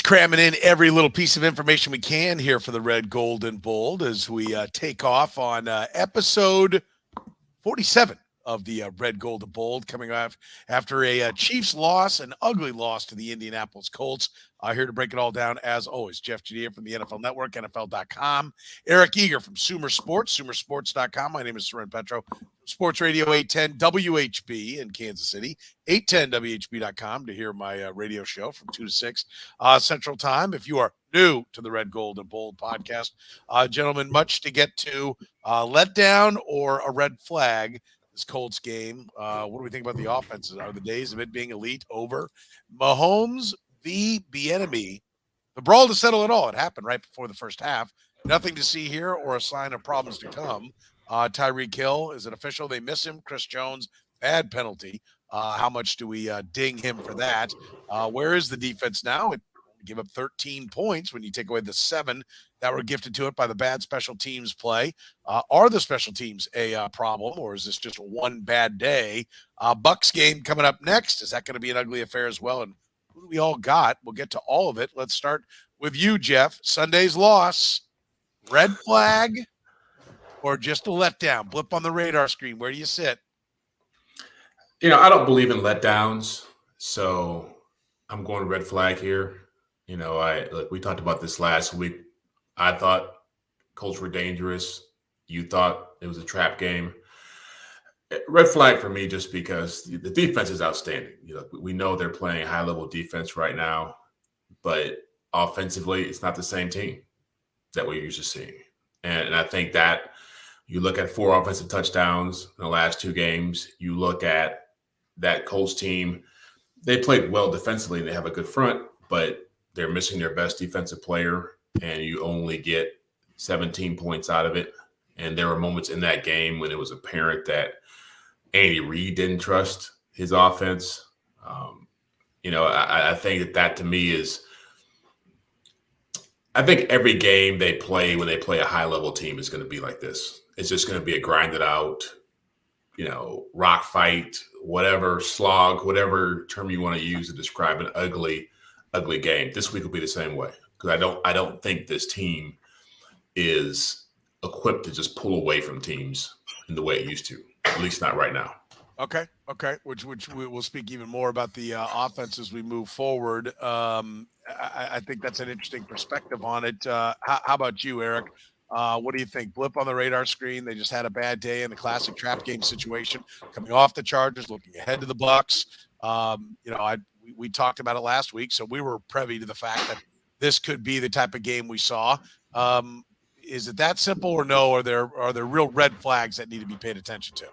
cramming in every little piece of information we can here for the Red, Gold, and Bold as we take off on episode 47 of the Red, Gold, and Bold, coming off after a Chiefs loss, an ugly loss to the Indianapolis Colts. Here to break it all down, as always, Jeff Chadiha from the NFL Network, NFL.com. Eric Eager from Sumer Sports, SumerSports.com. My name is Soren Petro, Sports Radio 810 WHB in Kansas City, 810WHB.com to hear my radio show from 2 to 6 Central Time. If you are new to the Red, Gold, and Bold podcast, gentlemen, much to get to. Letdown or a red flag this Colts game? What do we think about the offenses? Are the days of it being elite over? Mahomes v. Bieniemy. The brawl to settle it all. It happened right before the first half. Nothing to see here or a sign of problems to come. Tyreek Hill, is it official? They miss him. Chris Jones, bad penalty. How much do we ding him for that? Where is the defense now? It give up 13 points when you take away the 7 that were gifted to it by the bad special teams play. Are the special teams a problem, or is this just one bad day? Bucs game coming up next. Is that going to be an ugly affair as well? And who do we all got? We'll get to all of it. Let's start with you, Jeff. Sunday's loss, red flag, or just a letdown? Blip on the radar screen. Where do you sit? I don't believe in letdowns, so I'm going red flag here. We talked about this last week. I thought Colts were dangerous. You thought it was a trap game. Red flag for me, just because the defense is outstanding. We know they're playing high-level defense right now, but offensively, it's not the same team that we're used to seeing. And I think that you look at 4 offensive touchdowns in the last 2 games. You look at that Colts team. They played well defensively, and they have a good front, but they're missing their best defensive player, and you only get 17 points out of it. And there were moments in that game when it was apparent that Andy Reid didn't trust his offense. I think that to me is – I think every game they play when they play a high-level team is going to be like this. It's just going to be a grinded out, rock fight, whatever, slog, whatever term you want to use to describe an ugly game. This week will be the same way, because I don't think this team is equipped to just pull away from teams in the way it used to, at least not right now. Okay. Which we will speak even more about the offense as we move forward. I think that's an interesting perspective on it. How about you, Eric? What do you think? Blip on the radar screen. They just had a bad day in the classic trap game situation, coming off the Chargers, looking ahead to the Bucs. We talked about it last week, so we were privy to the fact that this could be the type of game we saw. Is it that simple, or no? Are there real red flags that need to be paid attention to?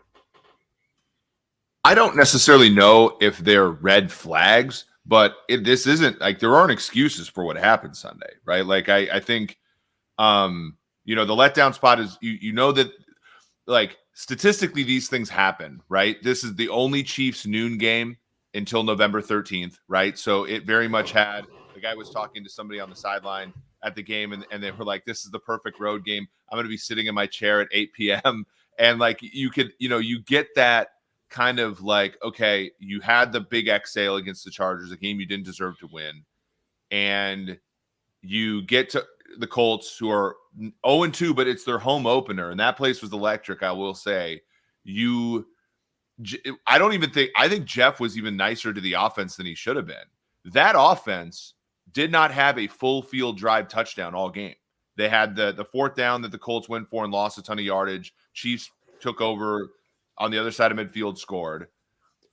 I don't necessarily know if they're red flags, but this isn't like there aren't excuses for what happened Sunday, right? Like I think, the letdown spot is that like statistically these things happen, right? This is the only Chiefs noon game until November 13th, right? So it very much had – the guy was talking to somebody on the sideline at the game, and they were like, this is the perfect road game. I'm going to be sitting in my chair at 8 p.m. And, like, you could – you get that kind of like, okay, you had the big exhale against the Chargers, a game you didn't deserve to win, and you get to the Colts, who are 0-2, but it's their home opener, and that place was electric, I will say. I think Jeff was even nicer to the offense than he should have been. That offense did not have a full field drive touchdown all game. They had the 4th down that the Colts went for and lost a ton of yardage. Chiefs took over on the other side of midfield, scored.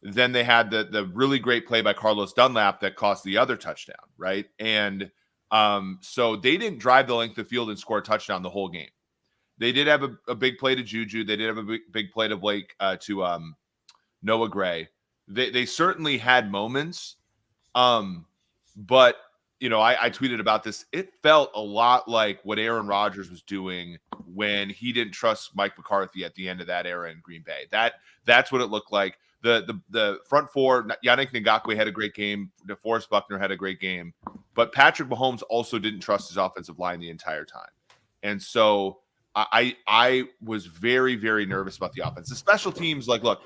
Then they had the really great play by Carlos Dunlap that cost the other touchdown, right? And so they didn't drive the length of the field and score a touchdown the whole game. They did have a big play to Juju. They did have a big play to Blake to Noah Gray. They certainly had moments, but I tweeted about this. It felt a lot like what Aaron Rodgers was doing when he didn't trust Mike McCarthy at the end of that era in Green Bay. That's what it looked like. The front four, Yannick Ngakoue had a great game. DeForest Buckner had a great game, but Patrick Mahomes also didn't trust his offensive line the entire time, and so I was very, very nervous about the offense. The special teams, look,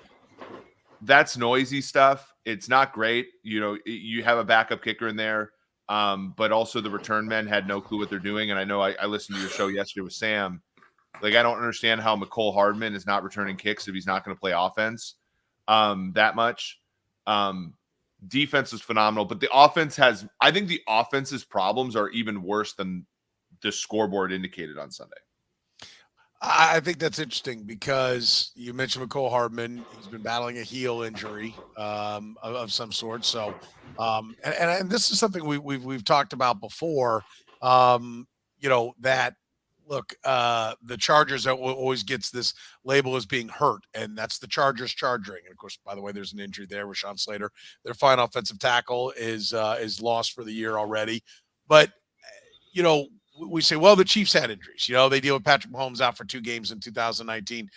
that's noisy stuff. It's not great. You have a backup kicker in there. But also the return men had no clue what they're doing. And I know I listened to your show yesterday with Sam. Like, I don't understand how McCole Hardman is not returning kicks if he's not going to play offense that much. Defense is phenomenal, but the offense I think the offense's problems are even worse than the scoreboard indicated on Sunday. I think that's interesting because you mentioned McCole Hardman. He's been battling a heel injury of some sort. So, and this is something we've talked about before. That look, the Chargers always gets this label as being hurt, and that's the Chargers charging. And of course, by the way, there's an injury there. Rashawn Slater, their fine offensive tackle, is lost for the year already. But we say, well, the Chiefs had injuries. They deal with Patrick Mahomes out for 2 games in 2019.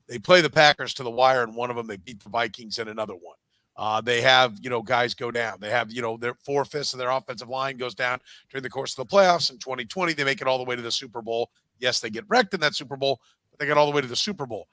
They play the Packers to the wire, and one of them they beat the Vikings in another one. They have, guys go down. They have, their 4/5 of their offensive line goes down during the course of the playoffs. In 2020, they make it all the way to the Super Bowl. Yes, they get wrecked in that Super Bowl, but they get all the way to the Super Bowl.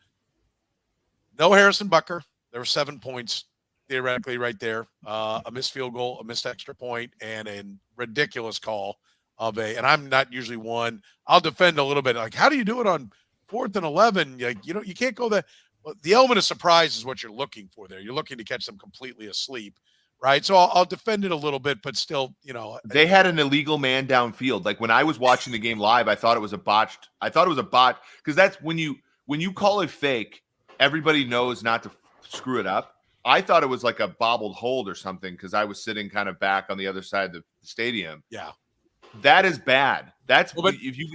No Harrison Butker. There were 7 points theoretically right there. A missed field goal, a missed extra point, and a ridiculous call and I'm not usually one. I'll defend a little bit. Like, how do you do it on 4th and 11? Like, you can't go that. Well, the element of surprise is what you're looking for there. You're looking to catch them completely asleep, right? So I'll defend it a little bit, but still, they had an illegal man downfield. Like, when I was watching the game live, I thought it was a bot because that's when you call it fake, everybody knows not to screw it up. I thought it was like a bobbled hold or something because I was sitting kind of back on the other side of the stadium. Yeah. That is bad. That's if you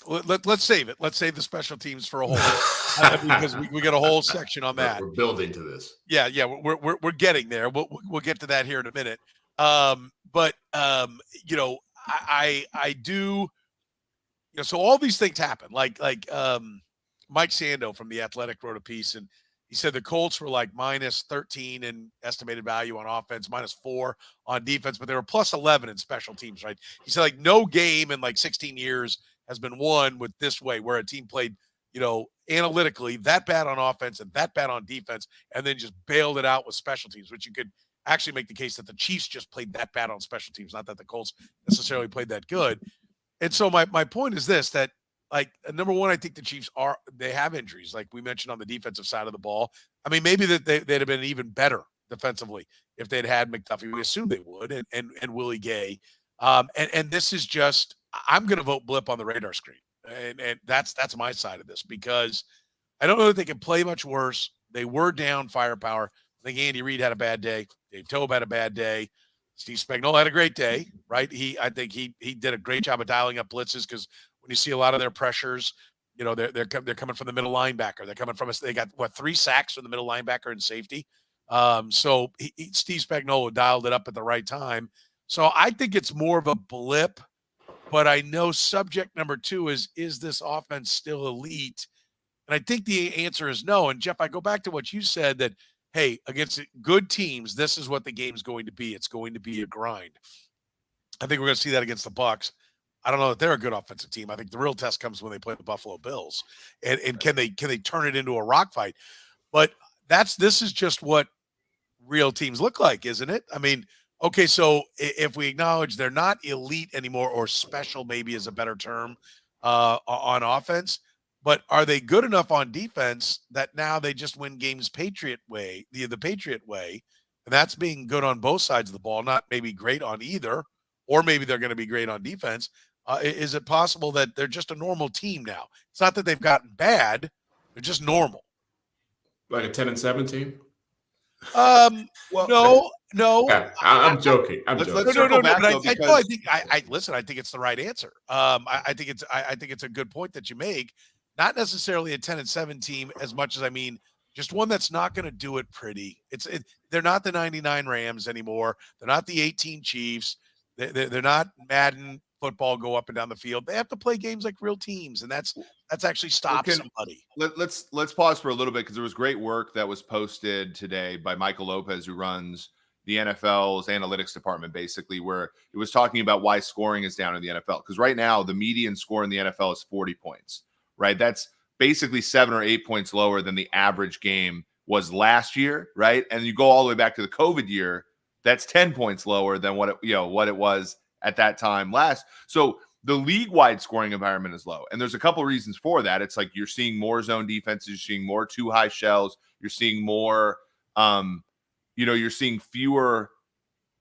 let's save it. Let's save the special teams for a whole because we got a whole section on that. We're building to this. Yeah, we're getting there. We'll get to that here in a minute. I do. So all these things happen. Like Mike Sando from The Athletic wrote a piece, and he said the Colts were like minus 13 in estimated value on offense, minus 4 on defense, but they were plus 11 in special teams, right? He said, like, no game in like 16 years has been won with this way, where a team played, analytically that bad on offense and that bad on defense, and then just bailed it out with special teams, which you could actually make the case that the Chiefs just played that bad on special teams, not that the Colts necessarily played that good. And so my point is this, that, like, number one, I think the Chiefs they have injuries, like we mentioned on the defensive side of the ball. I mean, maybe that they'd have been even better defensively if they'd had McDuffie. We assume they would, and Willie Gay. And this is just, I'm going to vote blip on the radar screen. And that's my side of this, because I don't know that they can play much worse. They were down firepower. I think Andy Reid had a bad day. Dave Toub had a bad day. Steve Spagnuolo had a great day, right? I think he did a great job of dialing up blitzes, because when you see a lot of their pressures, they're coming from the middle linebacker. They're coming from they got 3 sacks from the middle linebacker and safety. So Steve Spagnuolo dialed it up at the right time. So I think it's more of a blip, but I know subject number 2 is this offense still elite? And I think the answer is no. And Jeff, I go back to what you said, that, hey, against good teams, this is what the game's going to be. It's going to be a grind. I think we're going to see that against the Bucs. I don't know that they're a good offensive team. I think the real test comes when they play the Buffalo Bills, and can they turn it into a rock fight? But this is just what real teams look like, isn't it? I mean, okay, so if we acknowledge they're not elite anymore, or special maybe is a better term on offense, but are they good enough on defense that now they just win games Patriot way, the Patriot way, and that's being good on both sides of the ball, not maybe great on either, or maybe they're going to be great on defense. Is it possible that they're just a normal team now? It's not that they've gotten bad; they're just normal. Like a 10-7 team? No. Yeah, I'm joking. Let's No. circle back, But though, I think I think it's the right answer. I think it's a good point that you make. Not necessarily a 10-7 team as much as, I mean, just one that's not going to do it pretty. They're not the 99 Rams anymore. They're not the 18 Chiefs. They're not Madden football, go up and down the field. They have to play games like real teams, and that's actually stopped somebody. Let's pause for a little bit, because there was great work that was posted today by Michael Lopez, who runs the NFL's analytics department, basically, where it was talking about why scoring is down in the NFL. Because right now, the median score in the NFL is 40 points, right? That's basically 7 or 8 points lower than the average game was last year, right? And you go all the way back to the COVID year, that's 10 points lower than what it was at that time last. So the league-wide scoring environment is low. And there's a couple of reasons for that. It's like you're seeing more zone defenses, you're seeing more too high shells, you're seeing more, you're seeing fewer,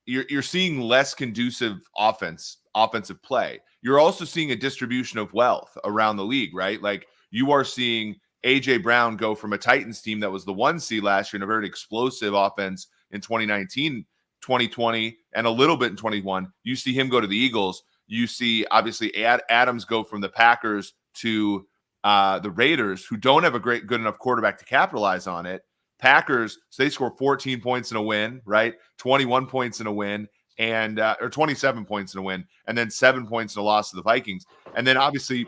you're seeing less conducive offensive play. You're also seeing a distribution of wealth around the league, right? Like you are seeing A.J. Brown go from a Titans team that was the 1 seed last year and a very explosive offense in 2019, 2020, and a little bit in 21. You see him go to the Eagles. You see, obviously, Adams go from the Packers to the Raiders, who don't have a good enough quarterback to capitalize on it. Packers, so they score 14 points in a win, right? 21 points in a win, and or 27 points in a win, and then 7 points in a loss to the Vikings. And then, obviously,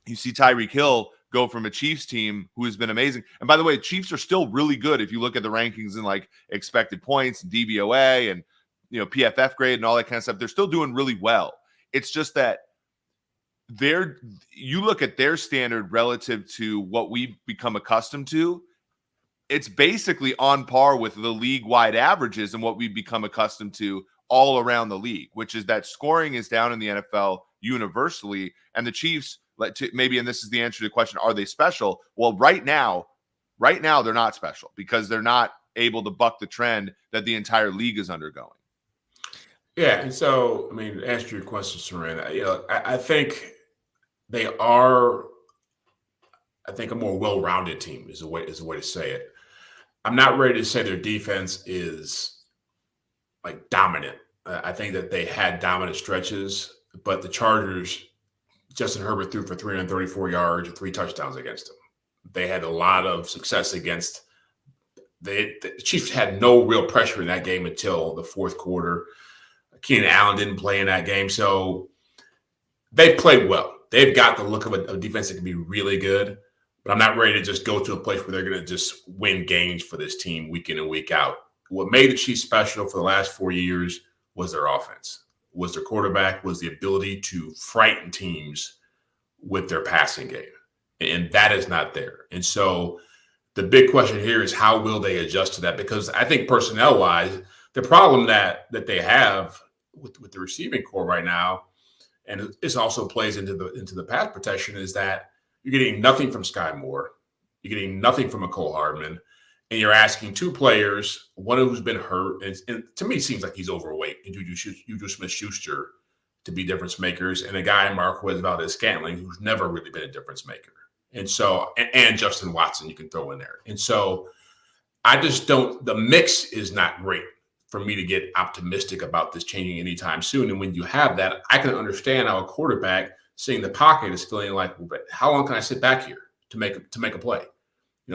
you see Tyreek Hill go from a Chiefs team who has been amazing. And by the way, Chiefs are still really good if you look at the rankings in like expected points and DVOA and PFF grade and all that kind of stuff. They're still doing really well. It's just that you look at their standard relative to what we've become accustomed to, it's basically on par with the league-wide averages and what we've become accustomed to all around the league, which is that scoring is down in the NFL universally, and the Chiefs, maybe, and this is the answer to the question, are they special? Well, right now, they're not special because they're not able to buck the trend that the entire league is undergoing. Yeah, and so, I mean, to answer your question, Soren, I think they are, a more well-rounded team is a way to say it. I'm not ready to say their defense is like dominant. I think that they had dominant stretches, but the Chargers, Justin Herbert threw for 334 yards and 3 touchdowns against them. They had a lot of success against the Chiefs. Had no real pressure in that game until the fourth quarter. Keenan Allen didn't play in that game. So they've played well. They've got the look of a defense that can be really good, but I'm not ready to just go to a place where they're going to just win games for this team week in and week out. What made the Chiefs special for the last 4 years was their offense, was their quarterback, was the ability to frighten teams with their passing game. And that is not there. And so the big question here is how will they adjust to that? Because I think personnel-wise, the problem that they have with the receiving core right now, and this also plays into the pass protection, is that you're getting nothing from Sky Moore, you're getting nothing from Mecole Hardman, and you're asking 2 players, one who's been hurt, and to me it seems like he's overweight, and Juju Smith-Schuster to be difference makers, and a guy Marquez Valdes-Scantling who's never really been a difference maker, and so and Justin Watson you can throw in there, and so I just don't. The mix is not great for me to get optimistic about this changing anytime soon. And when you have that, I can understand how a quarterback seeing the pocket is feeling like, well, but how long can I sit back here to make a play?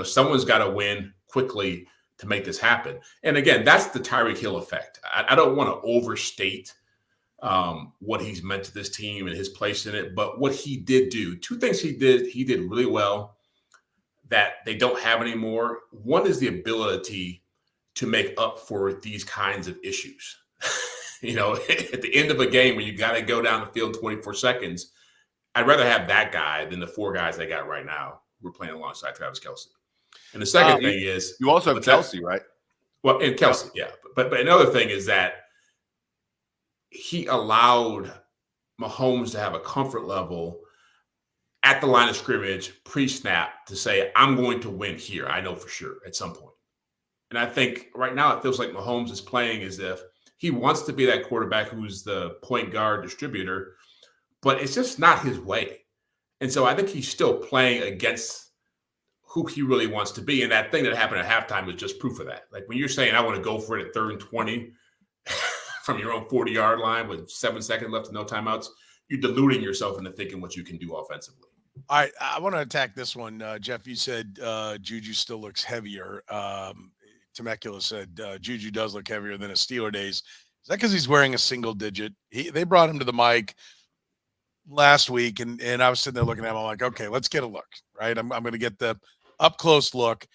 Someone's got to win quickly to make this happen. And again, that's the Tyreek Hill effect. I don't want to overstate what he's meant to this team and his place in it, but what he did do, 2 things he did really well that they don't have anymore. One is the ability to make up for these kinds of issues. At the end of a game when you got to go down the field 24 seconds, I'd rather have that guy than the 4 guys they got right now who are playing alongside Travis Kelsey. And the second thing is... You also have Kelsey, right? Well, and Kelsey, yeah. But another thing is that he allowed Mahomes to have a comfort level at the line of scrimmage, pre-snap, to say, I'm going to win here. I know for sure at some point. And I think right now it feels like Mahomes is playing as if he wants to be that quarterback who's the point guard distributor, but it's just not his way. And so I think he's still playing against who he really wants to be. And that thing that happened at halftime was just proof of that. Like when you're saying, I want to go for it at 3rd and 20 from your own 40-yard line with 7 seconds left and no timeouts, you're deluding yourself into thinking what you can do offensively. All right, I want to attack this one. Jeff, you said Juju still looks heavier. Temecula said Juju does look heavier than his Steeler days. Is that because he's wearing a single digit? They brought him to the mic last week, and I was sitting there looking at him. I'm like, okay, let's get a look, right? I'm going to get the up-close look.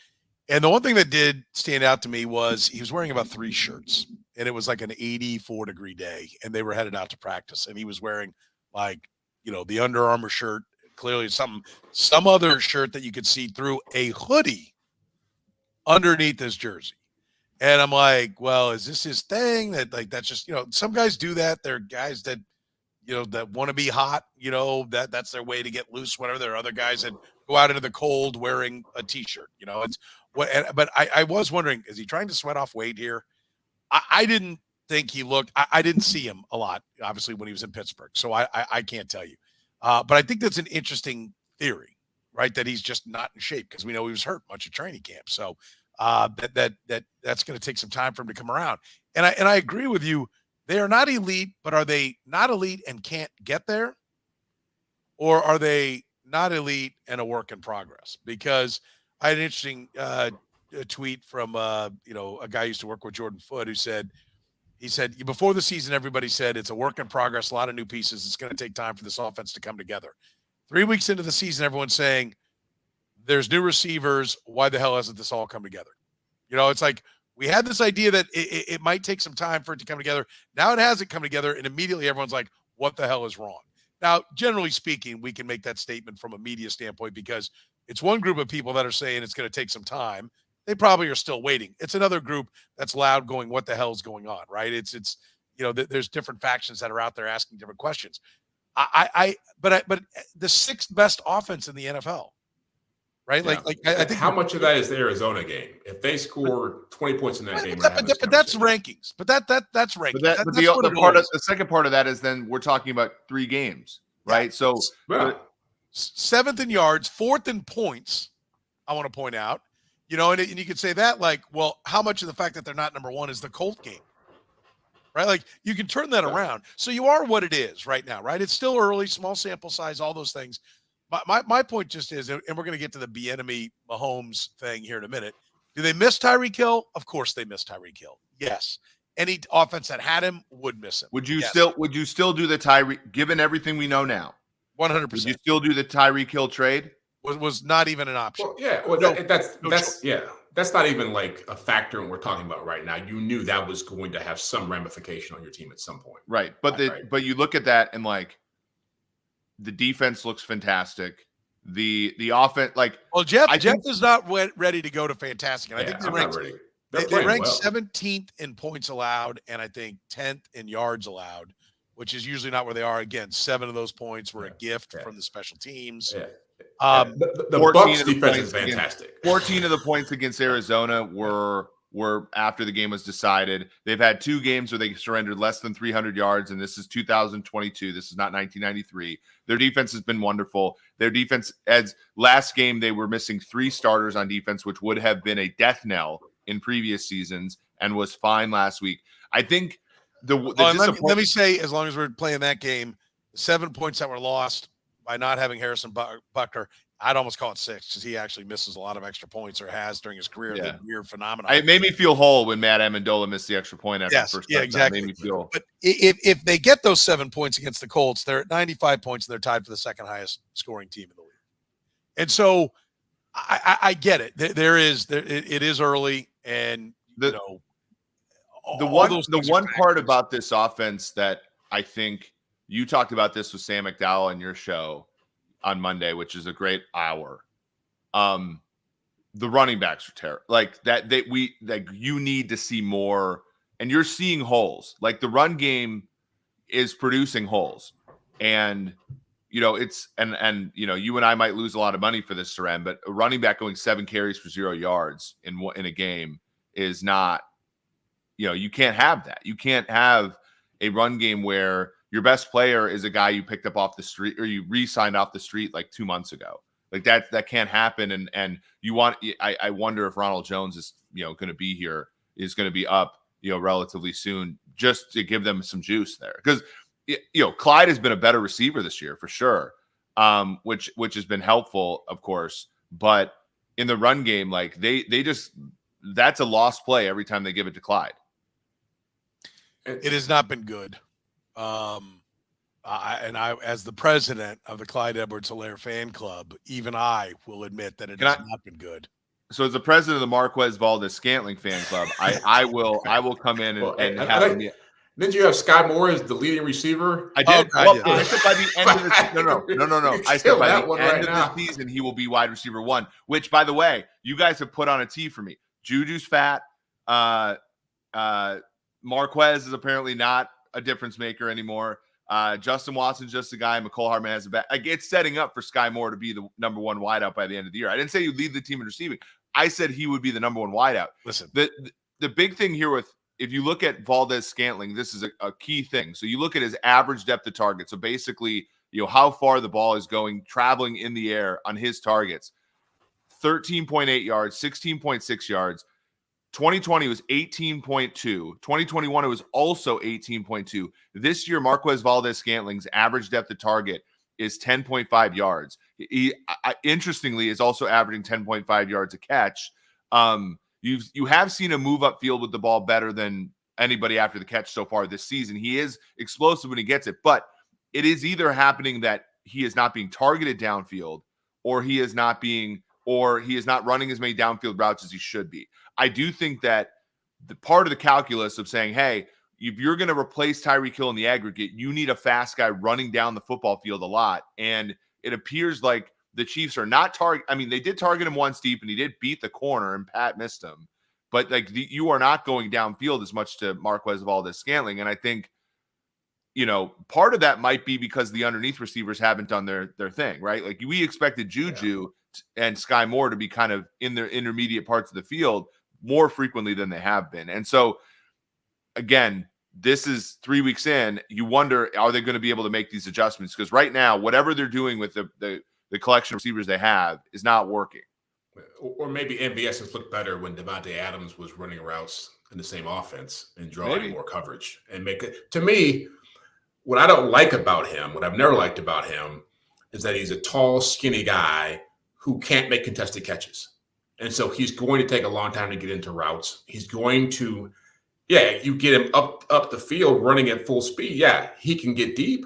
And the one thing that did stand out to me was he was wearing about 3 shirts, and it was like an 84-degree day, and they were headed out to practice, and he was wearing the Under Armour shirt, clearly some other shirt that you could see through, a hoodie underneath his jersey. And I'm like, well, is this his thing? That's just, some guys do that. There are guys that, that want to be hot, that's their way to get loose, whatever. There are other guys that go out into the cold wearing a t-shirt, it's what, but I was wondering, is he trying to sweat off weight here? I didn't think he looked, I didn't see him a lot, obviously, when he was in Pittsburgh. So I can't tell you. But I think that's an interesting theory, right? That he's just not in shape because we know he was hurt much of training camp. So that's going to take some time for him to come around. And I agree with you. They are not elite, but are they not elite and can't get there? Or are they not elite and a work in progress? Because I had an interesting a tweet from a guy who used to work with Jordan Foote who said, before the season, everybody said it's a work in progress, a lot of new pieces. It's going to take time for this offense to come together. 3 weeks into the season, everyone's saying there's new receivers. Why the hell hasn't this all come together? It's like we had this idea that it might take some time for it to come together. Now it hasn't come together, and immediately everyone's like, what the hell is wrong? Now, generally speaking, we can make that statement from a media standpoint because it's one group of people that are saying it's going to take some time. They probably are still waiting. It's another group that's loud going, what the hell is going on, right? It's there's different factions that are out there asking different questions. But the sixth best offense in the NFL, right? Yeah. I think how much of that is the Arizona game? If they score 20 points in that game, but that's rankings. But that's rankings. But the second part of that is then we're talking about 3 games, right? Yeah. So 7th in yards, 4th in points. I want to point out, and you could say that well, how much of the fact that they're not number 1 is the Colt game? Right? Like you can turn that around. So you are what it is right now, right? It's still early, small sample size, all those things. My point just is, and we're going to get to the Bieniemy-Mahomes thing here in a minute. Do they miss Tyreek Hill? Of course they miss Tyreek Hill. Yes. Any offense that had him would miss him. Would you still do the Tyreek, given everything we know now? 100%. Would you still do the Tyreek Hill trade? Was not even an option. Well, yeah. Well, that's not even like a factor in we're talking about right now. You knew that was going to have some ramification on your team at some point. Right. But you look at that and the defense looks fantastic. The offense, Jeff is not ready to go to fantastic. And I think they ranked 17th in points allowed, and I think 10th in yards allowed, which is usually not where they are. Again, 7 of those points were a gift from the special teams. Yeah. The Bucs defense is fantastic. 14 of the points against Arizona were after the game was decided. They've had 2 games where they surrendered less than 300 yards, and this is 2022. This is not 1993. Their defense has been wonderful. Their defense, as last game, they were missing 3 starters on defense, which would have been a death knell in previous seasons, and was fine last week. I think let me say, as long as we're playing that game, 7 points that were lost by not having Harrison Butker, I'd almost call it 6 because he actually misses a lot of extra points, or has during his career. Yeah. The weird phenomenon. It made me feel whole when Matt Amendola missed the extra point after the first touchdown. Exactly. It made me feel. But if they get those 7 points against the Colts, they're at 95 points and they're tied for the second highest scoring team in the league. And so I get it. It is early, and the one part about this offense that I think you talked about this with Sam McDowell on your show on Monday, which is a great hour. The running backs are terrible. You need to see more, and you're seeing holes. The run game is producing holes, and you and I might lose a lot of money for this, Soren, but a running back going 7 carries for 0 yards in a game is not. You can't have that. You can't have a run game where your best player is a guy you picked up off the street, or you re-signed off the street 2 months ago. That can't happen. And I wonder if Ronald Jones is, going to be here, is going to be up, relatively soon, just to give them some juice there. Because, Clyde has been a better receiver this year for sure. Which has been helpful, of course, but in the run game, that's a lost play every time they give it to Clyde. It has not been good. I, as the president of the Clyde Edwards-Helaire fan club, even I will admit that it has not been good. So, as the president of the Marquez Valdez-Scantling fan club, I will come in and have him. Didn't you have Sky Moore as the leading receiver? I did. I said by the end of the I said by the end of the season he will be wide receiver 1. Which, by the way, you guys have put on a tee for me. Juju's fat. Marquez is apparently not a difference maker anymore. Justin Watson's just a guy. McCole Hardman has a back. Like, it's setting up for Sky Moore to be the number one wideout by the end of the year. I didn't say he'd lead the team in receiving. I said he would be the number one wideout. Listen, the big thing here if you look at Valdez-Scantling, this is a key thing. So you look at his average depth of target. So basically, how far the ball is traveling in the air on his targets. 13.8 yards, 16.6 yards. 2020 was 18.2. 2021, it was also 18.2. This year, Marquez Valdez-Scantling's average depth of target is 10.5 yards. He interestingly is also averaging 10.5 yards a catch. You have seen him move upfield with the ball better than anybody after the catch so far this season. He is explosive when he gets it, but it is either happening that he is not being targeted downfield, or he is not running as many downfield routes as he should be. I do think that the part of the calculus of saying, hey, if you're going to replace Tyreek Hill in the aggregate, you need a fast guy running down the football field a lot. And it appears like the Chiefs are not they did target him once deep, and he did beat the corner, and Pat missed him. But you are not going downfield as much to Marquez Valdez-Scantling. And I think, part of that might be because the underneath receivers haven't done their thing, right? Like, we expected Juju and Sky Moore to be kind of in their intermediate parts of the field more frequently than they have been. And so, again, this is 3 weeks in. You wonder, are they going to be able to make these adjustments? Because right now, whatever they're doing with the collection of receivers they have is not working. Or maybe MVS has looked better when Devontae Adams was running routes in the same offense and drawing more coverage. And to me, what I don't like about him, what I've never liked about him, is that he's a tall, skinny guy who can't make contested catches. And so he's going to take a long time to get into routes. He's going to, you get him up the field running at full speed. Yeah, he can get deep,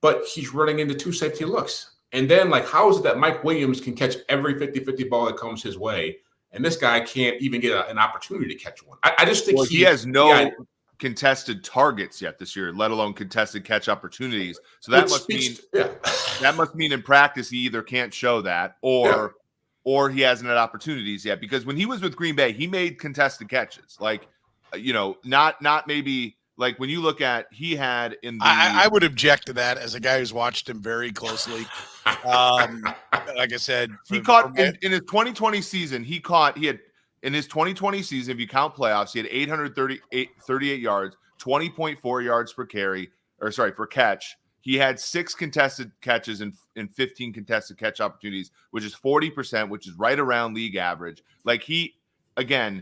but he's running into two safety looks. And then, how is it that Mike Williams can catch every 50-50 ball that comes his way, and this guy can't even get an opportunity to catch one? I just think he has no contested targets yet this year, let alone contested catch opportunities. So that must mean in practice he either can't show that or he hasn't had opportunities yet. Because when he was with Green Bay, he made contested catches. Not maybe like when you look at he had in the. I would object to that as a guy who's watched him very closely. Like I said, he caught in his 2020 season. In his 2020 season, if you count playoffs, he had 838 yards, 20.4 yards per catch. He had 6 contested catches and 15 contested catch opportunities, which is 40%, which is right around league average. He has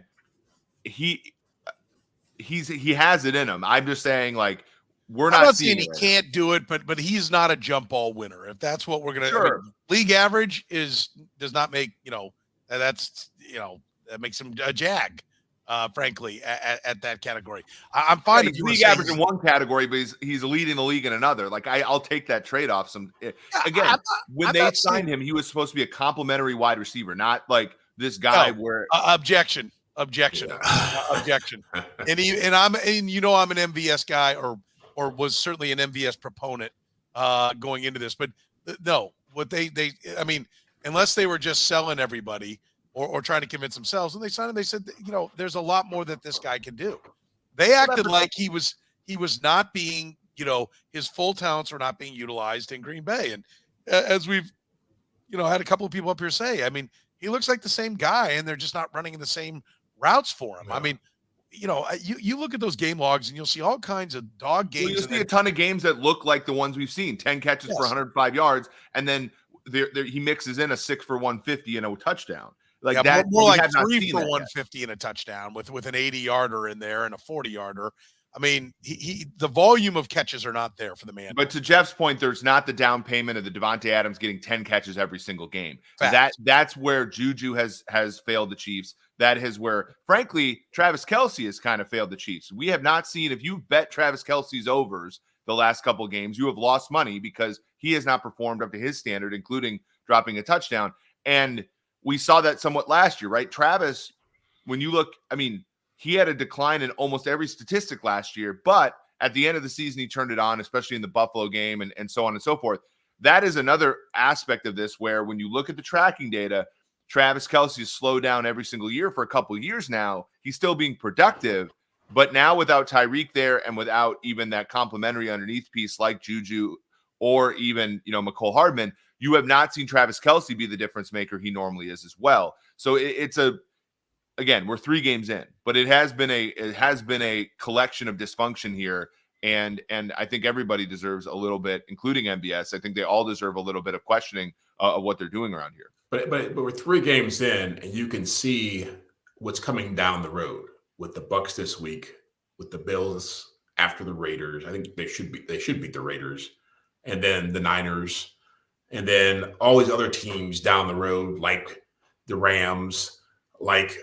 it in him. I'm just saying, we're not seeing he can't do it, but he's not a jump ball winner. If that's what we're gonna, league average does not make that makes him a jag. Frankly, at that category, I'm fine. He's league average in one category, but he's leading the league in another. I'll take that trade-off. When they signed him, he was supposed to be a complimentary wide receiver, not like this guy where objection. And I'm an MVS guy, or was certainly an MVS proponent going into this. But no, what unless they were just selling everybody. Or trying to convince themselves. When they signed him, they said, there's a lot more that this guy can do. They acted like he was not being, his full talents were not being utilized in Green Bay. And as we've, had a couple of people up here say, he looks like the same guy, and they're just not running in the same routes for him. Yeah. You look at those game logs, and you'll see all kinds of dog games. You'll see a ton of games that look like the ones we've seen: 10 catches for 105 yards, and then he mixes in a 6 for 150 and a touchdown. More like 3 for 150 and a touchdown with an 80-yarder in there and a 40-yarder. The volume of catches are not there for the man. But to Jeff's point, there's not the down payment of the Devontae Adams getting 10 catches every single game. That's where Juju has failed the Chiefs. That is where, frankly, Travis Kelsey has kind of failed the Chiefs. We have not seen, if you bet Travis Kelsey's overs the last couple of games, you have lost money because he has not performed up to his standard, including dropping a touchdown. And we saw that somewhat last year, right? Travis, when you look, he had a decline in almost every statistic last year, but at the end of the season, he turned it on, especially in the Buffalo game and so on and so forth. That is another aspect of this where when you look at the tracking data, Travis Kelsey has slowed down every single year for a couple of years now. He's still being productive, but now without Tyreek there and without even that complimentary underneath piece like Juju or even, McCole Hardman, you have not seen Travis Kelsey be the difference maker he normally is as well. So again, we're 3 games in, but it has been a collection of dysfunction here. And I think everybody deserves a little bit, including MBS. I think they all deserve a little bit of questioning of what they're doing around here. But we're 3 games in, and you can see what's coming down the road with the Bucs this week, with the Bills after the Raiders. I think they should beat the Raiders, and then the Niners, and then all these other teams down the road, like the Rams, like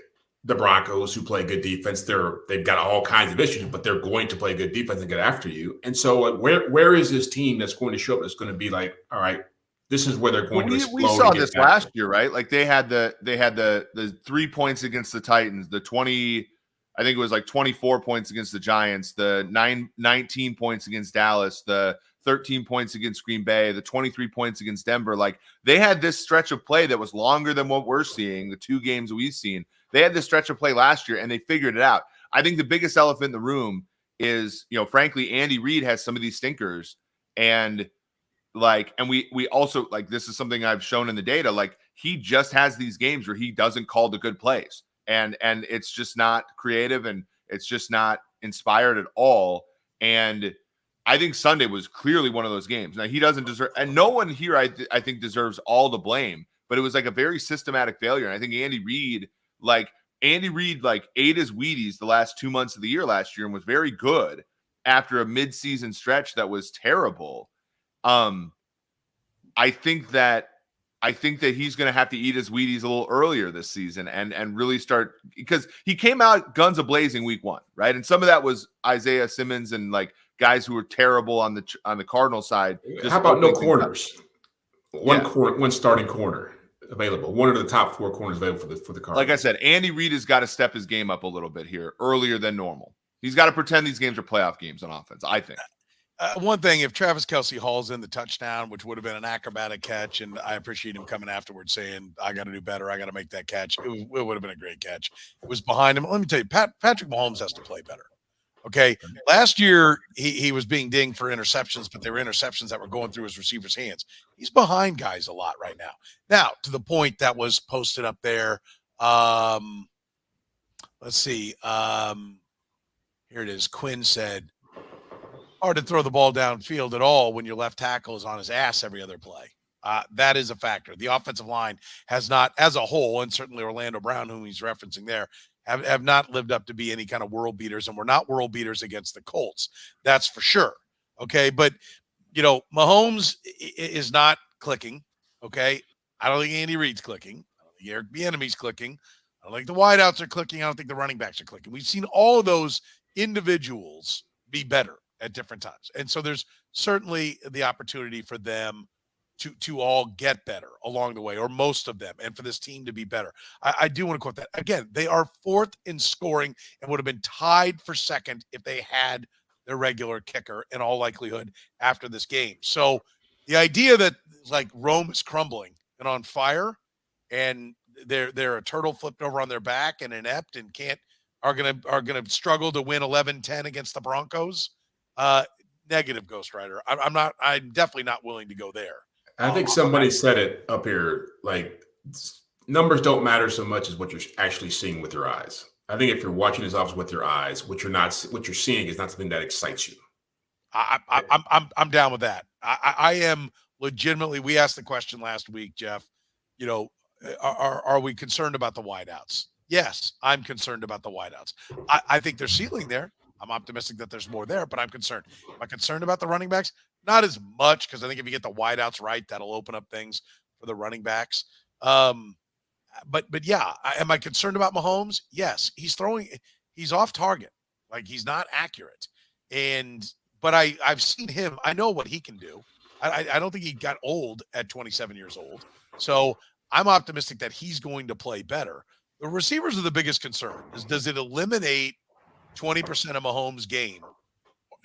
the Broncos, who play good defense. They've got all kinds of issues, but they're going to play good defense and get after you. And so, where is this team that's going to show up? That's going to be like, all right, this is where they're going to explode. We saw this last year, right? Like they had the 3 points against the Titans, the 20, I think it was like 24 points against the Giants, the 19 points against Dallas, the 13 points against Green Bay, the 23 points against Denver. Like they had this stretch of play that was longer than what we're seeing, the 2 games we've seen. They had this stretch of play last year and they figured it out. I think the biggest elephant in the room is, frankly, Andy Reid has some of these stinkers, and we also, like, this is something I've shown in the data, like he just has these games where he doesn't call the good plays, and it's just not creative and it's just not inspired at all. And I think Sunday was clearly one of those games. Now he doesn't deserve, and no one here I think deserves all the blame, but it was like a very systematic failure. And I think Andy Reid ate his Wheaties the last 2 months of the year last year and was very good after a midseason stretch that was terrible. I think that he's going to have to eat his Wheaties a little earlier this season and really start, because he came out guns a-blazing week 1, right? And some of that was Isaiah Simmons and like guys who were terrible on the Cardinal side. How about no corners? One starting corner available. One of the top 4 corners available for the Cardinals. Like I said, Andy Reid has got to step his game up a little bit here earlier than normal. He's got to pretend these games are playoff games on offense, I think. One thing, if Travis Kelsey hauls in the touchdown, which would have been an acrobatic catch, and I appreciate him coming afterwards saying, I got to do better, I got to make that catch. It would have been a great catch. It was behind him. Let me tell you, Patrick Mahomes has to play better. Okay. Last year, he was being dinged for interceptions, but they were interceptions that were going through his receiver's hands. He's behind guys a lot right now. Now, to the point that was posted up there. Let's see. Here it is. Quinn said, hard to throw the ball downfield at all when your left tackle is on his ass every other play. That is a factor. The offensive line has not, as a whole, and certainly Orlando Brown, whom he's referencing there, have not lived up to be any kind of world beaters, and we're not world beaters against the Colts. That's for sure. Okay, but, Mahomes is not clicking, okay? I don't think Andy Reid's clicking. I don't think Eric Bieniemy's clicking. I don't think the wideouts are clicking. I don't think the running backs are clicking. We've seen all of those individuals be better at different times. And so there's certainly the opportunity for them to all get better along the way, or most of them, and for this team to be better. I do want to quote that. Again, they are 4th in scoring and would have been tied for 2nd if they had their regular kicker in all likelihood after this game. So the idea that like Rome is crumbling and on fire and they're a turtle flipped over on their back and inept and are gonna struggle to win 11-10 against the Broncos. Negative, Ghost Rider. I'm definitely not willing to go there. I think somebody said it up here, like numbers don't matter so much as what you're actually seeing with your eyes. I think if you're watching this offense with your eyes, what you're seeing is not something that excites you. I'm down with that. I am legitimately. We asked the question last week, Jeff. Are we concerned about the wideouts? Yes, I'm concerned about the wideouts. I think there's ceiling there. I'm optimistic that there's more there, but I'm concerned. Am I concerned about the running backs? Not as much, because I think if you get the wideouts right, that'll open up things for the running backs. But yeah, am I concerned about Mahomes? Yes, he's off target. Like, he's not accurate. But I've seen him. I know what he can do. I don't think he got old at 27 years old. So I'm optimistic that he's going to play better. The receivers are the biggest concern. Does it eliminate 20% of Mahomes' game?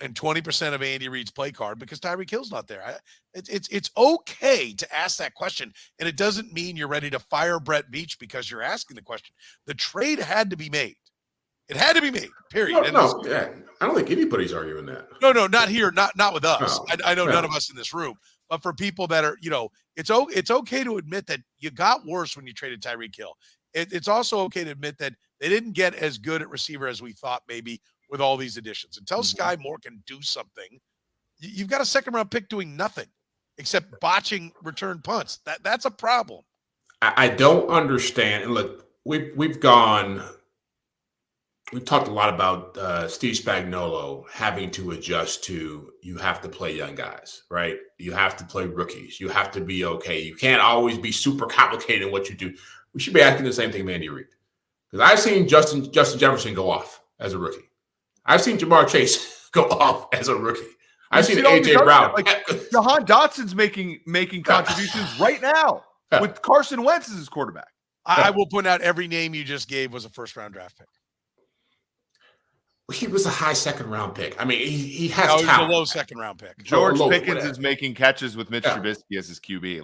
and 20% of Andy Reid's play card because Tyreek Hill's not there. It's okay to ask that question, and it doesn't mean you're ready to fire Brett Veach because you're asking the question. The trade had to be made. It had to be made, period. No, yeah. I don't think anybody's arguing that. No, not here, not with us. No, I know no. none of us in this room, but for people that are, it's okay to admit that you got worse when you traded Tyreek Hill. It's also okay to admit that they didn't get as good at receiver as we thought maybe with all these additions. Until Sky Moore can do something, you've got a second-round pick doing nothing except botching return punts. That's a problem. I don't understand. And look, we've talked a lot about Steve Spagnuolo having to adjust to you have to play young guys, right? You have to play rookies. You have to be okay. You can't always be super complicated in what you do. We should be asking the same thing of Andy Reid. Because I've seen Justin Jefferson go off as a rookie. I've seen Jamar Chase go off as a rookie. I've seen A.J. Brown. Jahan Dotson's making contributions right now with Carson Wentz as his quarterback. I will point out every name you just gave was a first-round draft pick. He was a high second-round pick. I mean, he has talent. talent. He was a low second-round pick. George Pickens is making catches with Mitch Trubisky as his QB.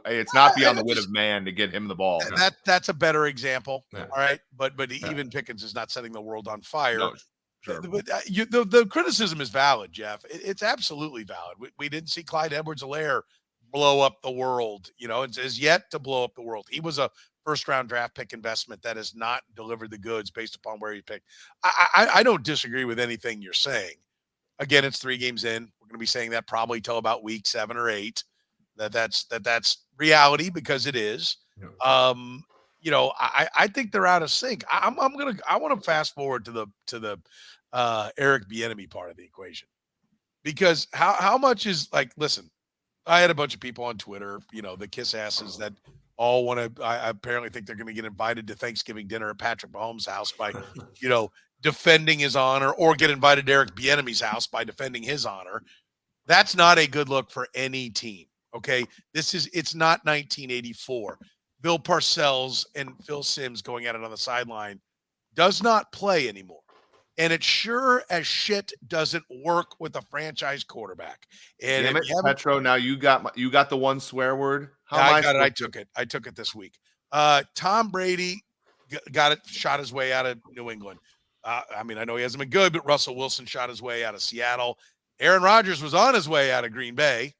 It's not beyond the wit of man to get him the ball. That's a better example. Yeah. All right, but even Pickens is not setting the world on fire. No, sure. But the criticism is valid, Jeff. It's absolutely valid. We didn't see Clyde Edwards-Helaire blow up the world. It is yet to blow up the world. He was a first-round draft pick investment that has not delivered the goods based upon where he picked. I don't disagree with anything you're saying. Again, it's 3 games in. We're going to be saying that probably till about week 7 or 8. That's reality because it is. Yeah. I think they're out of sync. I want to fast forward to the Eric Bieniemy part of the equation, because how much is listen, I had a bunch of people on Twitter, the kiss asses that all want to. I apparently think they're going to get invited to Thanksgiving dinner at Patrick Mahomes' house by, defending his honor, or get invited to Eric Bieniemy's house by defending his honor. That's not a good look for any team. Okay, it's not 1984. Bill Parcells and Phil Simms going at it on the sideline does not play anymore. And it sure as shit doesn't work with a franchise quarterback. And damn it, Petro, now you got the one swear word. I got it. I took it this week. Tom Brady shot his way out of New England. I know he hasn't been good, but Russell Wilson shot his way out of Seattle. Aaron Rodgers was on his way out of Green Bay.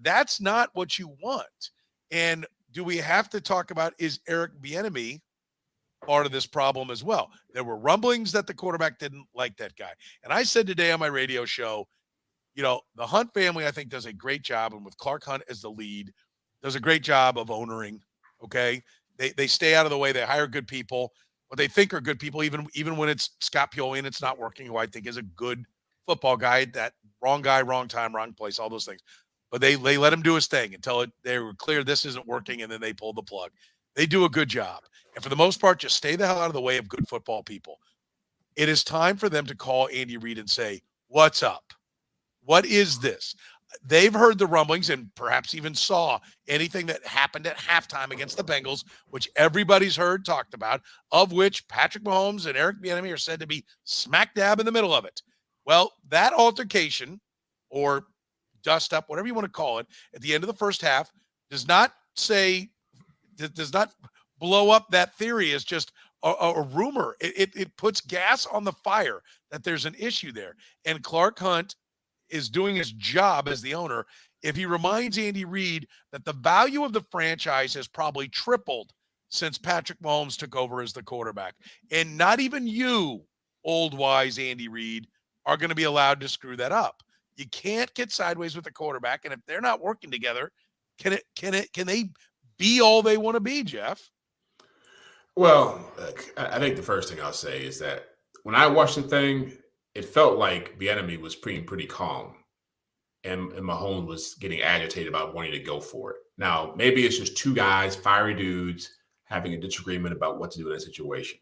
That's not what you want. And do we have to talk about, is Eric Bieniemy part of this problem as well? There were rumblings that the quarterback didn't like that guy. And I said today on my radio show, the Hunt family, I think, does a great job. And with Clark Hunt as the lead, does a great job of owning. Okay. They stay out of the way. They hire good people, what they think are good people, even when it's Scott Pioli and it's not working, who I think is a good football guy, that wrong guy, wrong time, wrong place, all those things. But they let him do his thing until they were clear this isn't working, and then they pulled the plug. They do a good job. And for the most part, just stay the hell out of the way of good football people. It is time for them to call Andy Reid and say, what's up? What is this? They've heard the rumblings and perhaps even saw anything that happened at halftime against the Bengals, which everybody's heard, talked about, of which Patrick Mahomes and Eric Bieniemy are said to be smack dab in the middle of it. Well, that altercation, or dust up, whatever you want to call it, at the end of the first half does not blow up that theory as just a rumor. It puts gas on the fire that there's an issue there. And Clark Hunt is doing his job as the owner if he reminds Andy Reid that the value of the franchise has probably tripled since Patrick Mahomes took over as the quarterback. And not even you, old wise Andy Reid, are going to be allowed to screw that up. You can't get sideways with the quarterback, and if they're not working together, can they be all they want to be, Jeff? Well, look, I think the first thing I'll say is that when I watched the thing, it felt like Bieniemy was pretty calm, and Mahomes was getting agitated about wanting to go for it. Now, maybe it's just 2 guys, fiery dudes, having a disagreement about what to do in that situation.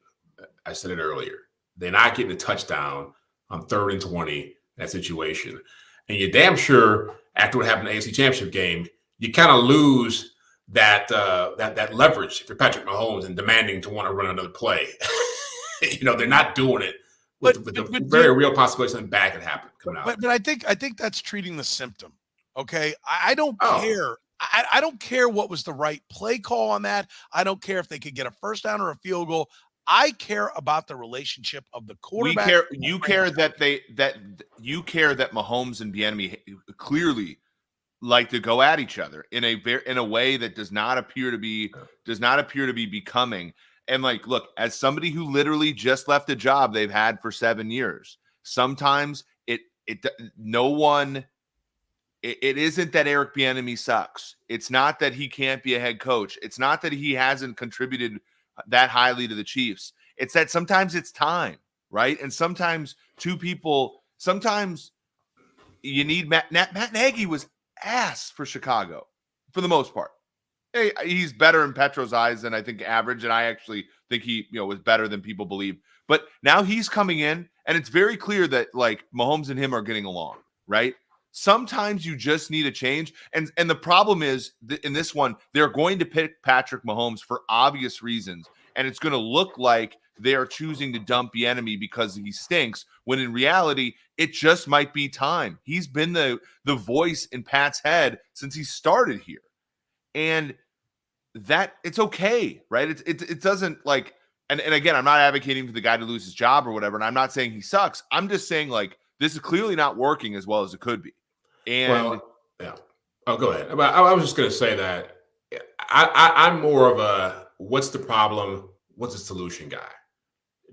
I said it earlier. They're not getting a touchdown on 3rd and 20 in that situation. And you're damn sure after what happened in the AFC Championship game, you kind of lose that leverage if you're Patrick Mahomes and demanding to want to run another play. They're not doing it with the very real possibility something bad could happen coming out. But I think that's treating the symptom. Okay, I don't care. I don't care what was the right play call on that. I don't care if they could get a first down or a field goal. I care about the relationship of the quarterback. You care that Mahomes and Bieniemy clearly like to go at each other in a way that does not appear to be becoming. And like, look, as somebody who literally just left a job they've had for 7 years, sometimes it isn't that Eric Bieniemy sucks. It's not that he can't be a head coach. It's not that he hasn't contributed that highly to the Chiefs. It's that sometimes it's time, right? And sometimes sometimes you need Matt Nagy was ass for Chicago for the most part. Hey, he's better in Petro's eyes than I think average, and I actually think he was better than people believe. But now he's coming in, and it's very clear that like Mahomes and him are getting along, right? Sometimes you just need a change. And the problem is in this one, they're going to pick Patrick Mahomes for obvious reasons. And it's going to look like they are choosing to dump Bieniemy because he stinks, when in reality, it just might be time. He's been the voice in Pat's head since he started here. And that it's okay, right? It doesn't like, and again, I'm not advocating for the guy to lose his job or whatever. And I'm not saying he sucks. I'm just saying like, this is clearly not working as well as it could be. And yeah. Oh, go ahead. I was just going to say that I'm more of a what's the problem, what's the solution guy.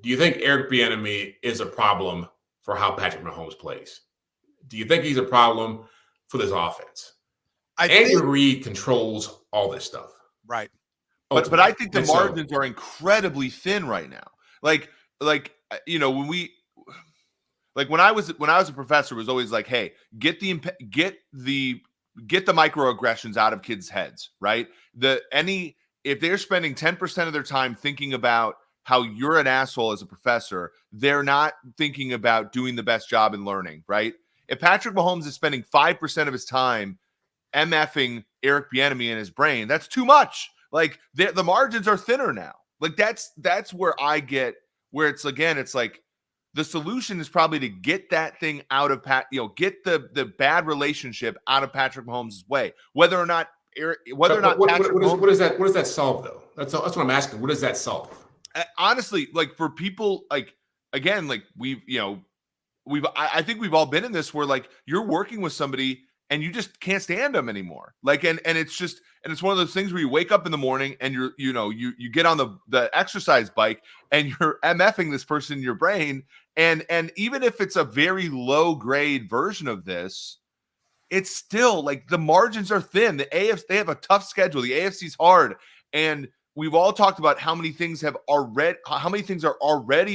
Do you think Eric Bieniemy is a problem for how Patrick Mahomes plays? Do you think he's a problem for this offense? Andy Reid controls all this stuff, right? But I think the margins are incredibly thin right now. Like when I was a professor, it was always like, hey, get the microaggressions out of kids' heads, right? If they're spending 10% of their time thinking about how you're an asshole as a professor, they're not thinking about doing the best job in learning, right? If Patrick Mahomes is spending 5% of his time MFing Eric Bieniemy in his brain, that's too much. Like the margins are thinner now. Like that's where I get where it's like the solution is probably to get that thing out of get the bad relationship out of Patrick Mahomes' way. What does that solve though? That's what I'm asking. What does that solve? Honestly, like for people, like again, like I think we've all been in this where like you're working with somebody and you just can't stand them anymore. Like and it's one of those things where you wake up in the morning and you get on the exercise bike and you're MFing this person in your brain. And even if it's a very low grade version of this, it's still like the margins are thin. The AFC, they have a tough schedule. The AFC's hard. And we've all talked about how many things are already